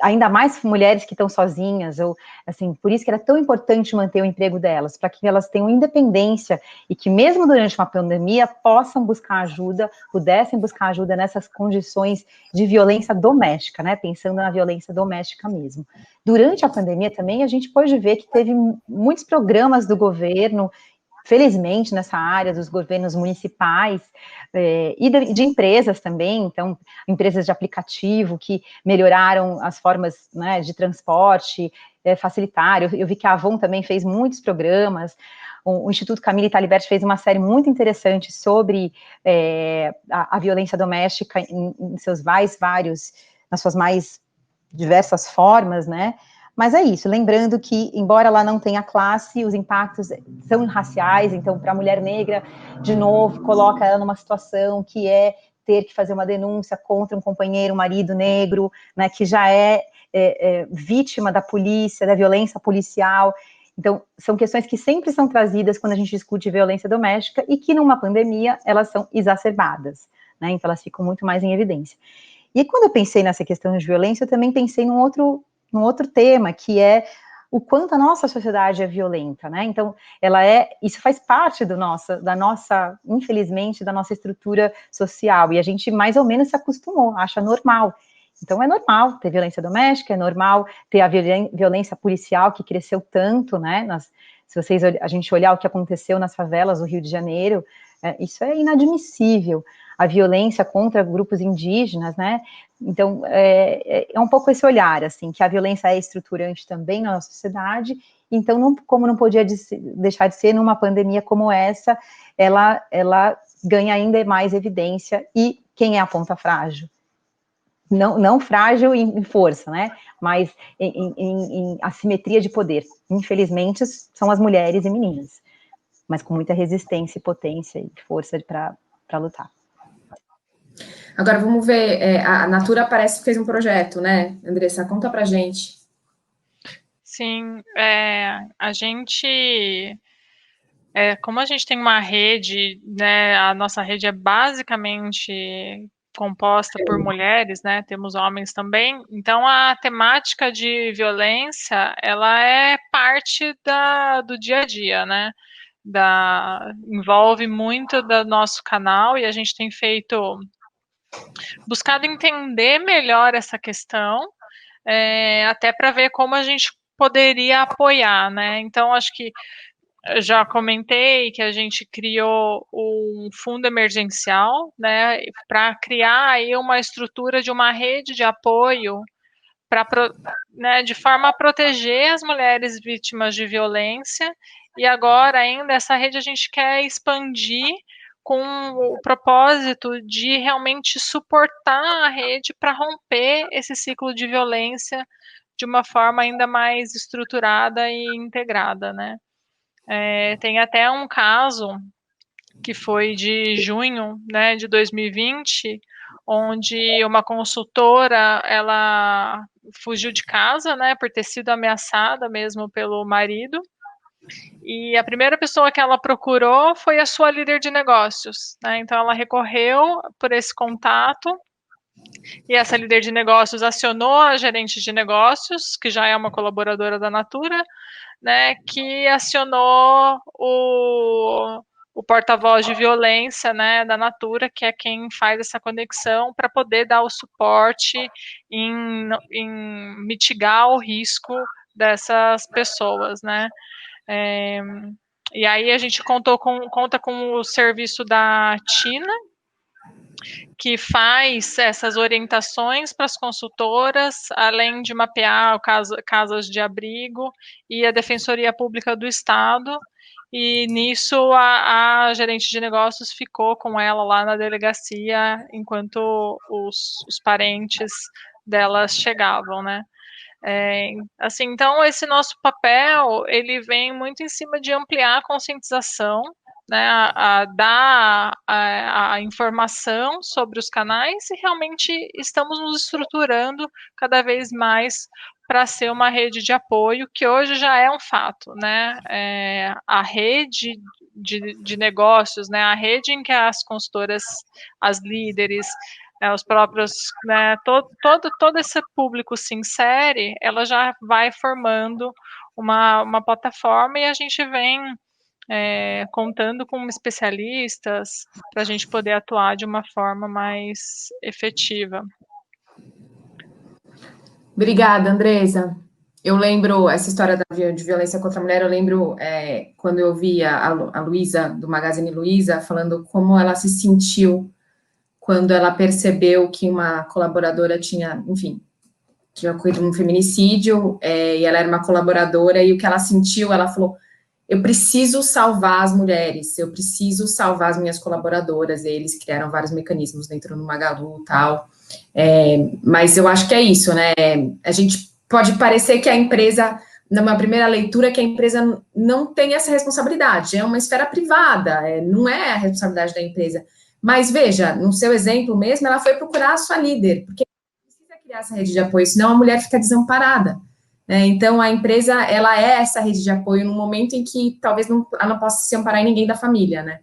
ainda mais mulheres que estão sozinhas, ou assim, por isso que era tão importante manter o emprego delas, para que elas tenham independência e que mesmo durante uma pandemia possam buscar ajuda, pudessem buscar ajuda nessas condições de violência doméstica, né? Pensando na violência doméstica mesmo. Durante a pandemia também, a gente pôde ver que teve muitos programas do governo, felizmente, nessa área dos governos municipais, e de empresas também, então, empresas de aplicativo que melhoraram as formas, né, de transporte, facilitaram. Eu vi que a Avon também fez muitos programas, o Instituto Camille Talibert fez uma série muito interessante sobre a violência doméstica em seus nas suas mais diversas formas, né? Mas é isso, lembrando que, embora ela não tenha classe, os impactos são raciais, então, para a mulher negra, de novo, coloca ela numa situação que é ter que fazer uma denúncia contra um companheiro, um marido negro, né, que já é vítima da polícia, da violência policial. Então, são questões que sempre são trazidas quando a gente discute violência doméstica e que, numa pandemia, elas são exacerbadas, né, então elas ficam muito mais em evidência. E quando eu pensei nessa questão de violência, eu também pensei num outro tema, que é o quanto a nossa sociedade é violenta, né? Então, isso faz parte da nossa, infelizmente, da nossa estrutura social, e a gente mais ou menos se acostumou, acha normal. Então, é normal ter violência doméstica, é normal ter a violência policial que cresceu tanto, né? Se a gente olhar o que aconteceu nas favelas do Rio de Janeiro, isso é inadmissível. A violência contra grupos indígenas, né? Então, é um pouco esse olhar, assim, que a violência é estruturante também na nossa sociedade, então, como não podia deixar de ser, numa pandemia como essa, ela ganha ainda mais evidência, e quem é a ponta frágil? Não frágil em força, né? Mas em assimetria de poder. Infelizmente, são as mulheres e meninas, mas com muita resistência e potência e força para lutar. Agora, vamos ver, a Natura parece que fez um projeto, né? Andressa, conta pra gente. Sim, a gente, como a gente tem uma rede, né, a nossa rede é basicamente composta por mulheres, né, temos homens também, então a temática de violência, ela é parte do dia a dia, né, envolve muito do nosso canal, e a gente tem buscado entender melhor essa questão, até para ver como a gente poderia apoiar, né? Então, acho que eu já comentei que a gente criou um fundo emergencial, né, para criar aí uma estrutura de uma rede de apoio né, de forma a proteger as mulheres vítimas de violência, e agora ainda essa rede a gente quer expandir com o propósito de realmente suportar a rede para romper esse ciclo de violência de uma forma ainda mais estruturada e integrada, né? Tem até um caso que foi de junho, né, de 2020, onde uma consultora, ela fugiu de casa, né, por ter sido ameaçada mesmo pelo marido. E a primeira pessoa que ela procurou foi a sua líder de negócios, né? Então ela recorreu por esse contato, e essa líder de negócios acionou a gerente de negócios, que já é uma colaboradora da Natura, né, que acionou o porta-voz de violência, né, da Natura, que é quem faz essa conexão para poder dar o suporte em mitigar o risco dessas pessoas, né. E aí a gente conta com o serviço da Tina, que faz essas orientações para as consultoras, além de mapear casas de abrigo, e a Defensoria Pública do Estado, e nisso a gerente de negócios ficou com ela lá na delegacia, enquanto os parentes delas chegavam, né. Assim, então esse nosso papel, ele vem muito em cima de ampliar a conscientização, né, a dar a informação sobre os canais, e realmente estamos nos estruturando cada vez mais para ser uma rede de apoio, que hoje já é um fato, né, a rede de negócios, né, a rede em que as consultoras, as líderes, os próprios, né, todo esse público se insere, ela já vai formando uma plataforma, e a gente vem contando com especialistas para a gente poder atuar de uma forma mais efetiva. Obrigada, Andresa. Eu lembro, essa história de violência contra a mulher, eu lembro quando eu vi a Luísa, do Magazine Luiza, falando como ela se sentiu quando ela percebeu que uma colaboradora tinha ocorrido um feminicídio, e ela era uma colaboradora, e o que ela sentiu, ela falou, eu preciso salvar as mulheres, eu preciso salvar as minhas colaboradoras, e eles criaram vários mecanismos dentro do Magalu e tal, mas eu acho que é isso, né, a gente pode parecer que a empresa, numa primeira leitura, que a empresa não tem essa responsabilidade, é uma esfera privada, não é a responsabilidade da empresa, mas veja, no seu exemplo mesmo, ela foi procurar a sua líder, porque precisa criar essa rede de apoio, senão a mulher fica desamparada, né? Então, a empresa, ela é essa rede de apoio no momento em que talvez ela não possa se amparar em ninguém da família, né?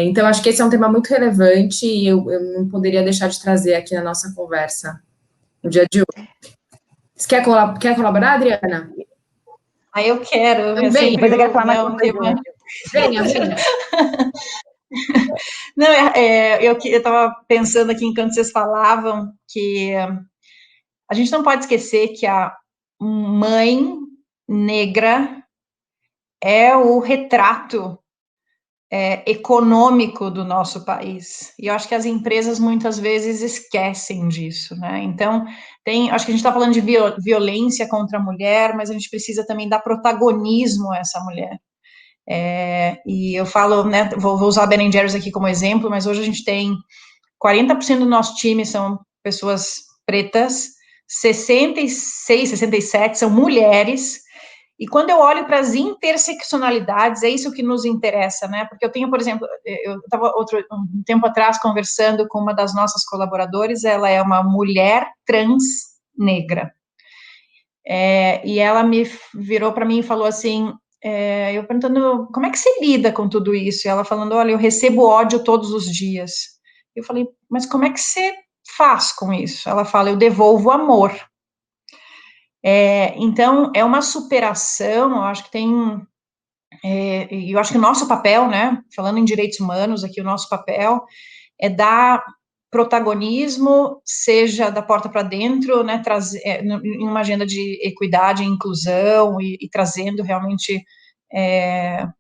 Então, acho que esse é um tema muito relevante, e eu não poderia deixar de trazer aqui na nossa conversa no dia de hoje. Você quer colaborar, Adriana? Eu quero. Também. Depois eu quero falar mais uma coisa. Venha. Não, eu estava pensando aqui enquanto vocês falavam que a gente não pode esquecer que a mãe negra é o retrato econômico do nosso país, e eu acho que as empresas muitas vezes esquecem disso, né? Então, acho que a gente está falando de violência contra a mulher, mas a gente precisa também dar protagonismo a essa mulher. E eu falo, né, vou usar a Ben & Jerry's aqui como exemplo, mas hoje a gente tem 40% do nosso time são pessoas pretas, 66, 67 são mulheres, e quando eu olho para as interseccionalidades, é isso que nos interessa, né? Porque eu tenho, por exemplo, eu estava um tempo atrás conversando com uma das nossas colaboradoras, ela é uma mulher trans negra, e ela me virou para mim e falou assim, eu perguntando, como é que você lida com tudo isso? E ela falando, olha, eu recebo ódio todos os dias. Eu falei, mas como é que você faz com isso? Ela fala, eu devolvo amor. Então, é uma superação, eu acho que eu acho que o nosso papel, né, falando em direitos humanos aqui, o nosso papel é dar protagonismo, seja da porta para dentro, né, em uma agenda de equidade e inclusão, e trazendo realmente,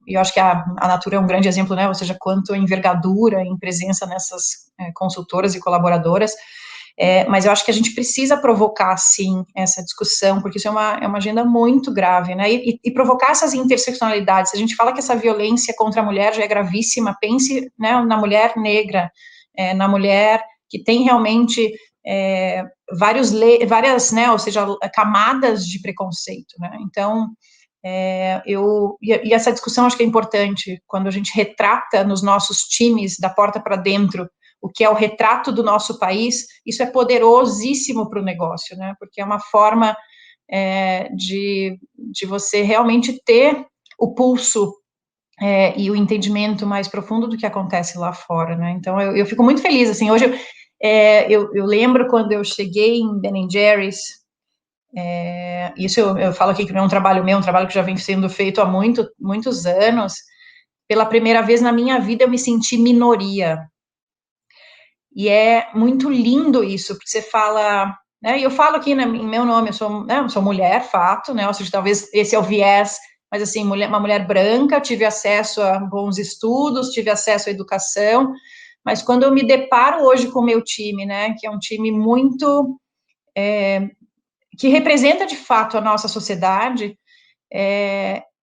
eu acho que a Natura é um grande exemplo, né, ou seja, quanto envergadura em presença nessas consultoras e colaboradoras, mas eu acho que a gente precisa provocar, sim, essa discussão, porque isso é uma agenda muito grave, né, e provocar essas interseccionalidades. Se a gente fala que essa violência contra a mulher já é gravíssima, pense, né, na mulher negra, na mulher que tem realmente várias, né, ou seja, camadas de preconceito, né, então, e essa discussão acho que é importante, quando a gente retrata nos nossos times, da porta para dentro, o que é o retrato do nosso país, isso é poderosíssimo para o negócio, né? Porque é uma forma de você realmente ter o pulso e o entendimento mais profundo do que acontece lá fora, né? Então, eu fico muito feliz, assim, hoje eu lembro quando eu cheguei em Ben & Jerry's, isso eu falo aqui que não é um trabalho meu, é um trabalho que já vem sendo feito há muitos anos. Pela primeira vez na minha vida eu me senti minoria, e é muito lindo isso, porque você fala, né, e eu falo aqui, né, em meu nome, eu sou mulher, fato, né, ou seja, talvez esse é o viés, mas assim, uma mulher branca, tive acesso a bons estudos, tive acesso à educação, mas quando eu me deparo hoje com o meu time, né, que é um time muito, que representa de fato a nossa sociedade,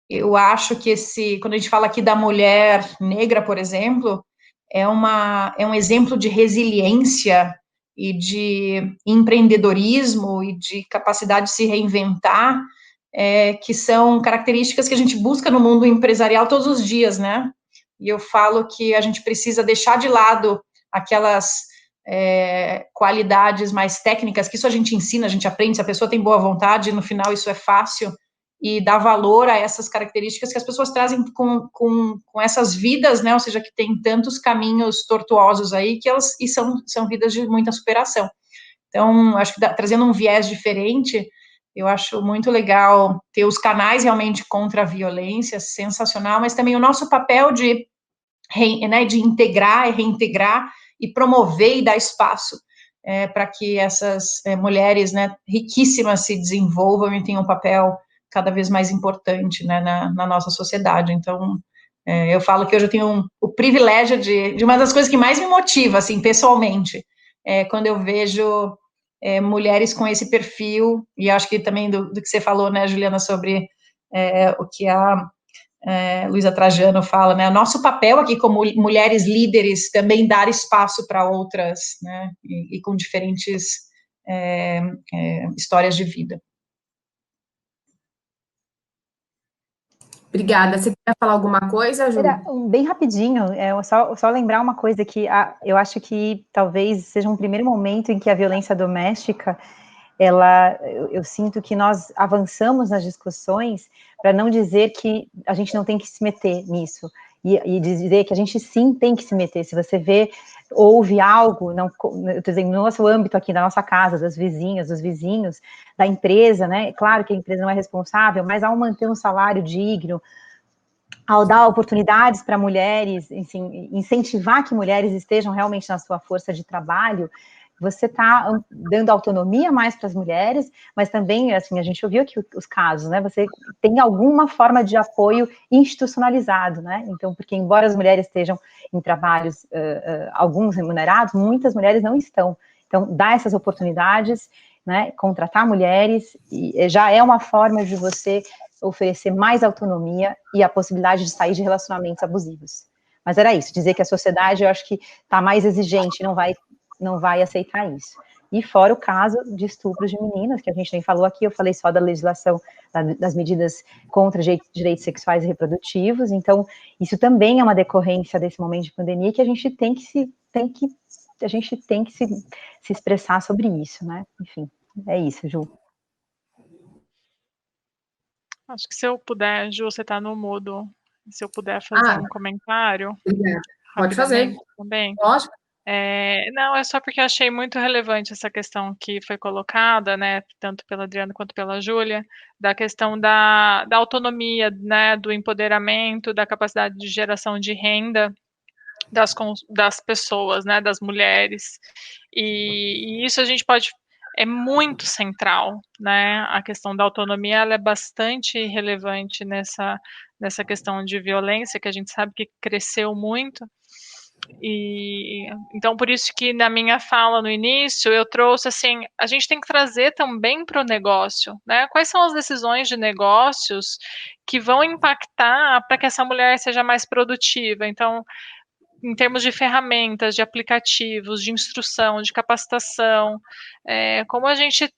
eu acho que quando a gente fala aqui da mulher negra, por exemplo, é um exemplo de resiliência e de empreendedorismo e de capacidade de se reinventar, que são características que a gente busca no mundo empresarial todos os dias, né? E eu falo que a gente precisa deixar de lado aquelas qualidades mais técnicas, que isso a gente ensina, a gente aprende, se a pessoa tem boa vontade, no final isso é fácil, e dar valor a essas características que as pessoas trazem com essas vidas, né, ou seja, que tem tantos caminhos tortuosos aí, que elas são vidas de muita superação. Então, acho que trazendo um viés diferente, eu acho muito legal ter os canais realmente contra a violência, sensacional, mas também o nosso papel de integrar e reintegrar e promover e dar espaço para que essas mulheres, né, riquíssimas se desenvolvam e tenham um papel cada vez mais importante, né, na nossa sociedade. Então, eu falo que hoje eu tenho o privilégio de uma das coisas que mais me motiva, assim, pessoalmente, quando eu vejo mulheres com esse perfil, e acho que também do que você falou, né, Juliana, sobre o que a Luísa Trajano fala, né, nosso papel aqui como mulheres líderes também dar espaço para outras, né, e com diferentes histórias de vida. Obrigada. Você quer falar alguma coisa, Ju? Bem rapidinho, só lembrar uma coisa que eu acho que talvez seja um primeiro momento em que a violência doméstica, eu sinto que nós avançamos nas discussões para não dizer que a gente não tem que se meter nisso, e dizer que a gente sim tem que se meter. Se você ouve algo, não, eu estou dizendo, no nosso âmbito aqui, da nossa casa, das vizinhas, dos vizinhos, da empresa, né? Claro que a empresa não é responsável, mas ao manter um salário digno, ao dar oportunidades para mulheres, enfim, incentivar que mulheres estejam realmente na sua força de trabalho, você está dando autonomia mais para as mulheres, mas também, assim, a gente ouviu aqui os casos, né, você tem alguma forma de apoio institucionalizado, né, então, porque embora as mulheres estejam em trabalhos, alguns remunerados, muitas mulheres não estão, então, dar essas oportunidades, né, contratar mulheres, já é uma forma de você oferecer mais autonomia e a possibilidade de sair de relacionamentos abusivos. Mas era isso, dizer que a sociedade, eu acho que está mais exigente, não vai aceitar isso. E fora o caso de estupros de meninas, que a gente nem falou aqui, eu falei só da legislação, das medidas contra direitos sexuais e reprodutivos, então isso também é uma decorrência desse momento de pandemia que a gente tem que se expressar sobre isso, né? Enfim, é isso, Ju. Acho que se eu puder, Ju, você está no mudo, se eu puder fazer um comentário. Obrigada. Pode fazer. Também. Lógico. Não, é só porque eu achei muito relevante essa questão que foi colocada, né, tanto pela Adriana quanto pela Júlia, da questão da autonomia, né, do empoderamento, da capacidade de geração de renda das pessoas, né, das mulheres, e isso a gente é muito central, né, a questão da autonomia, ela é bastante relevante nessa questão de violência, que a gente sabe que cresceu muito, e então por isso que na minha fala no início eu trouxe assim, a gente tem que trazer também para o negócio, né? Quais são as decisões de negócios que vão impactar para que essa mulher seja mais produtiva? Então, em termos de ferramentas, de aplicativos, de instrução, de capacitação, como a gente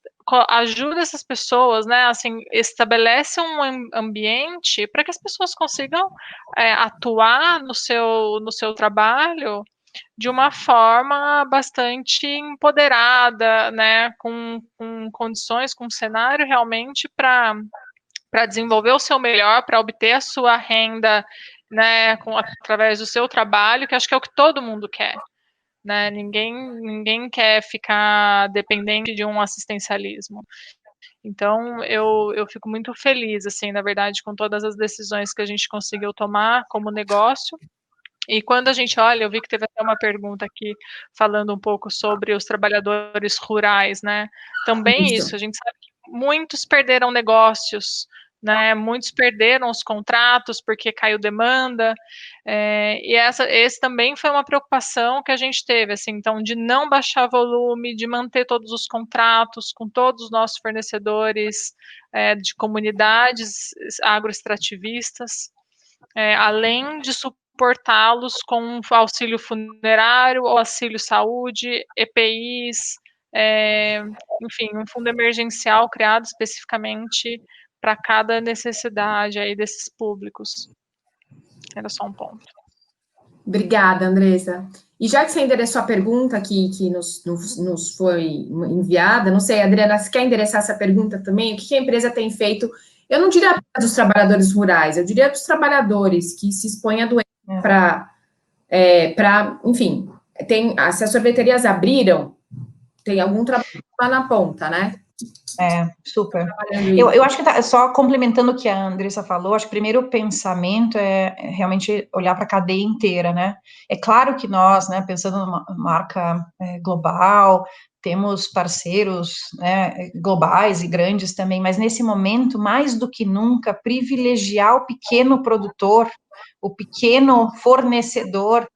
ajuda essas pessoas, né, assim, estabelece um ambiente para que as pessoas consigam atuar no seu trabalho de uma forma bastante empoderada, né, com condições, com um cenário realmente para desenvolver o seu melhor, para obter a sua renda, né, através do seu trabalho, que acho que é o que todo mundo quer, né? Ninguém quer ficar dependente de um assistencialismo. Então, eu fico muito feliz, assim, na verdade, com todas as decisões que a gente conseguiu tomar como negócio. E quando a gente olha, eu vi que teve até uma pergunta aqui falando um pouco sobre os trabalhadores rurais, né? Também isso, a gente sabe que muitos perderam negócios, né? Muitos perderam os contratos porque caiu demanda, e esse também foi uma preocupação que a gente teve, assim, então, de não baixar volume, de manter todos os contratos com todos os nossos fornecedores de comunidades agroextrativistas, além de suportá-los com auxílio funerário, auxílio saúde, EPIs, enfim, um fundo emergencial criado especificamente para cada necessidade aí desses públicos. Era só um ponto. Obrigada, Andressa. E já que você endereçou a pergunta que nos foi enviada, não sei, Adriana, você quer endereçar essa pergunta também? O que a empresa tem feito? Eu não diria dos trabalhadores rurais, eu diria dos trabalhadores que se expõem à doença para, enfim, se as sorveterias abriram, tem algum trabalho lá na ponta, né? Super. Eu acho que só complementando o que a Andressa falou, acho que o primeiro pensamento é realmente olhar para a cadeia inteira, né? É claro que nós, né, pensando numa marca global, temos parceiros, né, globais e grandes também, mas nesse momento, mais do que nunca, privilegiar o pequeno produtor, o pequeno fornecedor,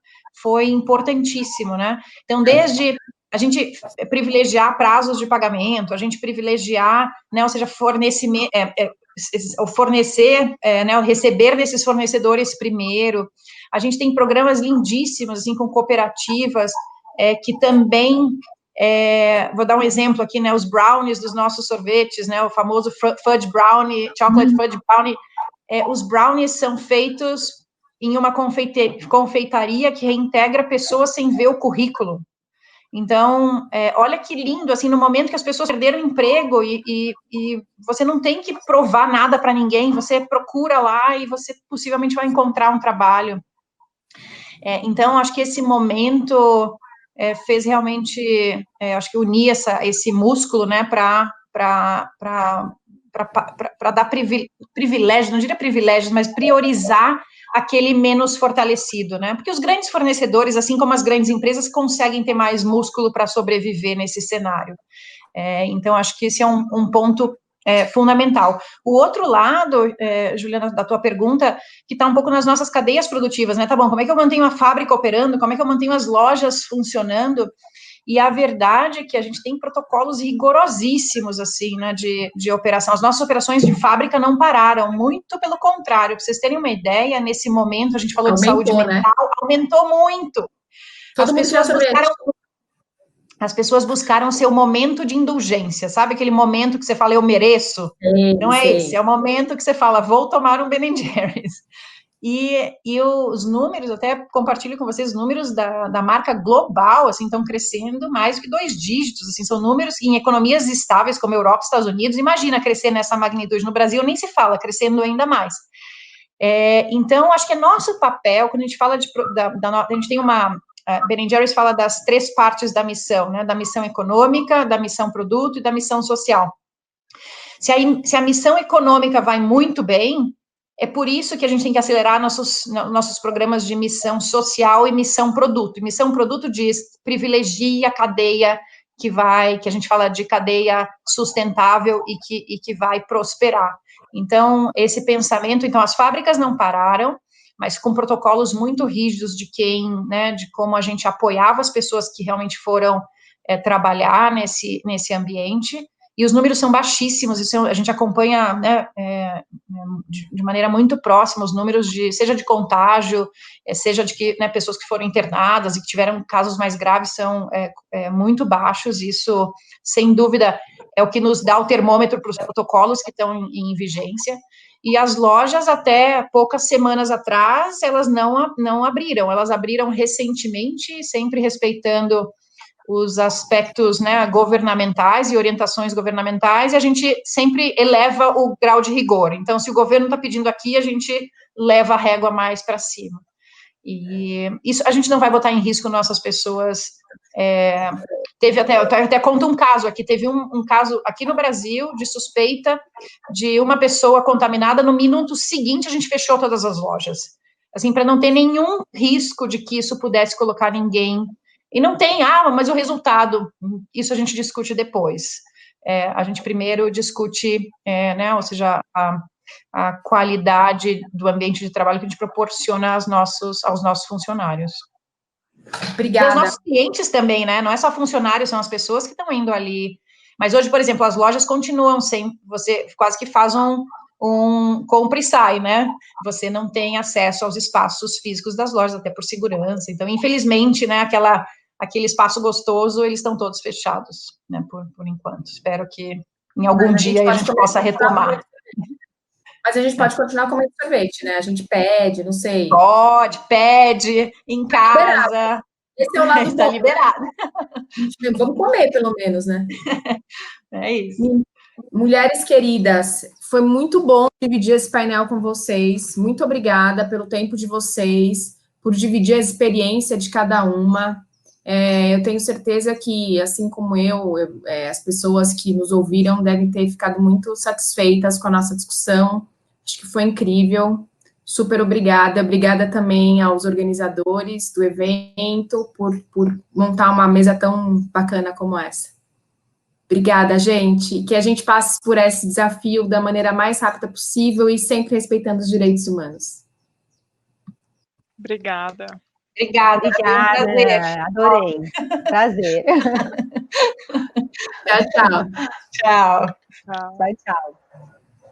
foi importantíssimo, né? Então, desde a gente privilegiar prazos de pagamento, a gente privilegiar, né, ou seja, fornecer, né, receber desses fornecedores primeiro. A gente tem programas lindíssimos, assim, com cooperativas, que também, vou dar um exemplo aqui, né, os brownies dos nossos sorvetes, né, o famoso fudge brownie, chocolate fudge brownie, os brownies são feitos em uma confeitaria que reintegra pessoas sem ver o currículo. Então, olha que lindo, assim, no momento que as pessoas perderam o emprego e você não tem que provar nada para ninguém, você procura lá e você possivelmente vai encontrar um trabalho. Então, acho que esse momento fez realmente, acho que unir esse músculo, né, para dar privilégio, não diria privilégios, mas priorizar aquele menos fortalecido, né? Porque os grandes fornecedores, assim como as grandes empresas, conseguem ter mais músculo para sobreviver nesse cenário. Então, acho que esse é um ponto fundamental. O outro lado, Juliana, da tua pergunta, que está um pouco nas nossas cadeias produtivas, né? Tá bom, como é que eu mantenho a fábrica operando? Como é que eu mantenho as lojas funcionando? E a verdade é que a gente tem protocolos rigorosíssimos, assim, né, de operação. As nossas operações de fábrica não pararam, muito pelo contrário. Para vocês terem uma ideia, nesse momento, a gente falou de saúde mental, né? Aumentou muito. As pessoas buscaram o seu momento de indulgência, sabe aquele momento que você fala, eu mereço? Não é esse, é o momento que você fala, vou tomar um Ben & Jerry's. E os números, até compartilho com vocês, os números da marca global, assim, estão crescendo mais do que 2 dígitos, assim, são números em economias estáveis como Europa e Estados Unidos, imagina crescer nessa magnitude, no Brasil nem se fala, crescendo ainda mais. Então, acho que é nosso papel, quando a gente fala a gente tem uma, Ben & Jerry's fala das 3 partes da missão, né, da missão econômica, da missão produto e da missão social. Se a missão econômica vai muito bem, é por isso que a gente tem que acelerar nossos programas de missão social e missão produto. E missão produto diz privilegia a cadeia que a gente fala de cadeia sustentável e que vai prosperar. Então, esse pensamento, então, as fábricas não pararam, mas com protocolos muito rígidos de como a gente apoiava as pessoas que realmente foram trabalhar nesse ambiente. E os números são baixíssimos, isso a gente acompanha, né, de maneira muito próxima, os números seja de contágio, seja de que, né, pessoas que foram internadas e que tiveram casos mais graves são muito baixos, isso, sem dúvida, é o que nos dá o termômetro para os protocolos que estão em vigência. e as lojas, até poucas semanas atrás, elas não abriram, elas abriram recentemente, sempre respeitando os aspectos, né, governamentais e orientações governamentais, e a gente sempre eleva o grau de rigor. Então, se o governo está pedindo aqui, a gente leva a régua mais para cima. E isso, a gente não vai botar em risco nossas pessoas. Eu até conto um caso aqui, teve um caso aqui no Brasil de suspeita de uma pessoa contaminada, no minuto seguinte a gente fechou todas as lojas, assim, para não ter nenhum risco de que isso pudesse colocar ninguém. E não tem, mas o resultado, isso a gente discute depois. A gente primeiro discute, né, ou seja, a qualidade do ambiente de trabalho que a gente proporciona aos nossos funcionários. Obrigada. E aos nossos clientes também, né, não é só funcionários, são as pessoas que estão indo ali. Mas hoje, por exemplo, as lojas continuam sem, você quase que faz um compra e sai, né? Você não tem acesso aos espaços físicos das lojas, até por segurança. Então, infelizmente, né, aquele espaço gostoso, eles estão todos fechados, né, por enquanto. Espero que em algum dia a gente possa retomar. Mas a gente pode continuar comendo sorvete, né? A gente pede, não sei. Pede, em casa. Esse é o lado está liberado. Vamos comer, pelo menos, né? É isso. Mulheres queridas, foi muito bom dividir esse painel com vocês. Muito obrigada pelo tempo de vocês, por dividir a experiência de cada uma. Eu tenho certeza que, assim como as pessoas que nos ouviram devem ter ficado muito satisfeitas com a nossa discussão. Acho que foi incrível. Super obrigada. Obrigada também aos organizadores do evento por montar uma mesa tão bacana como essa. Obrigada, gente. Que a gente passe por esse desafio da maneira mais rápida possível e sempre respeitando os direitos humanos. Obrigada. Obrigada, prazer. Adorei. Prazer. Tchau, tchau. Tchau. Tchau. Tchau.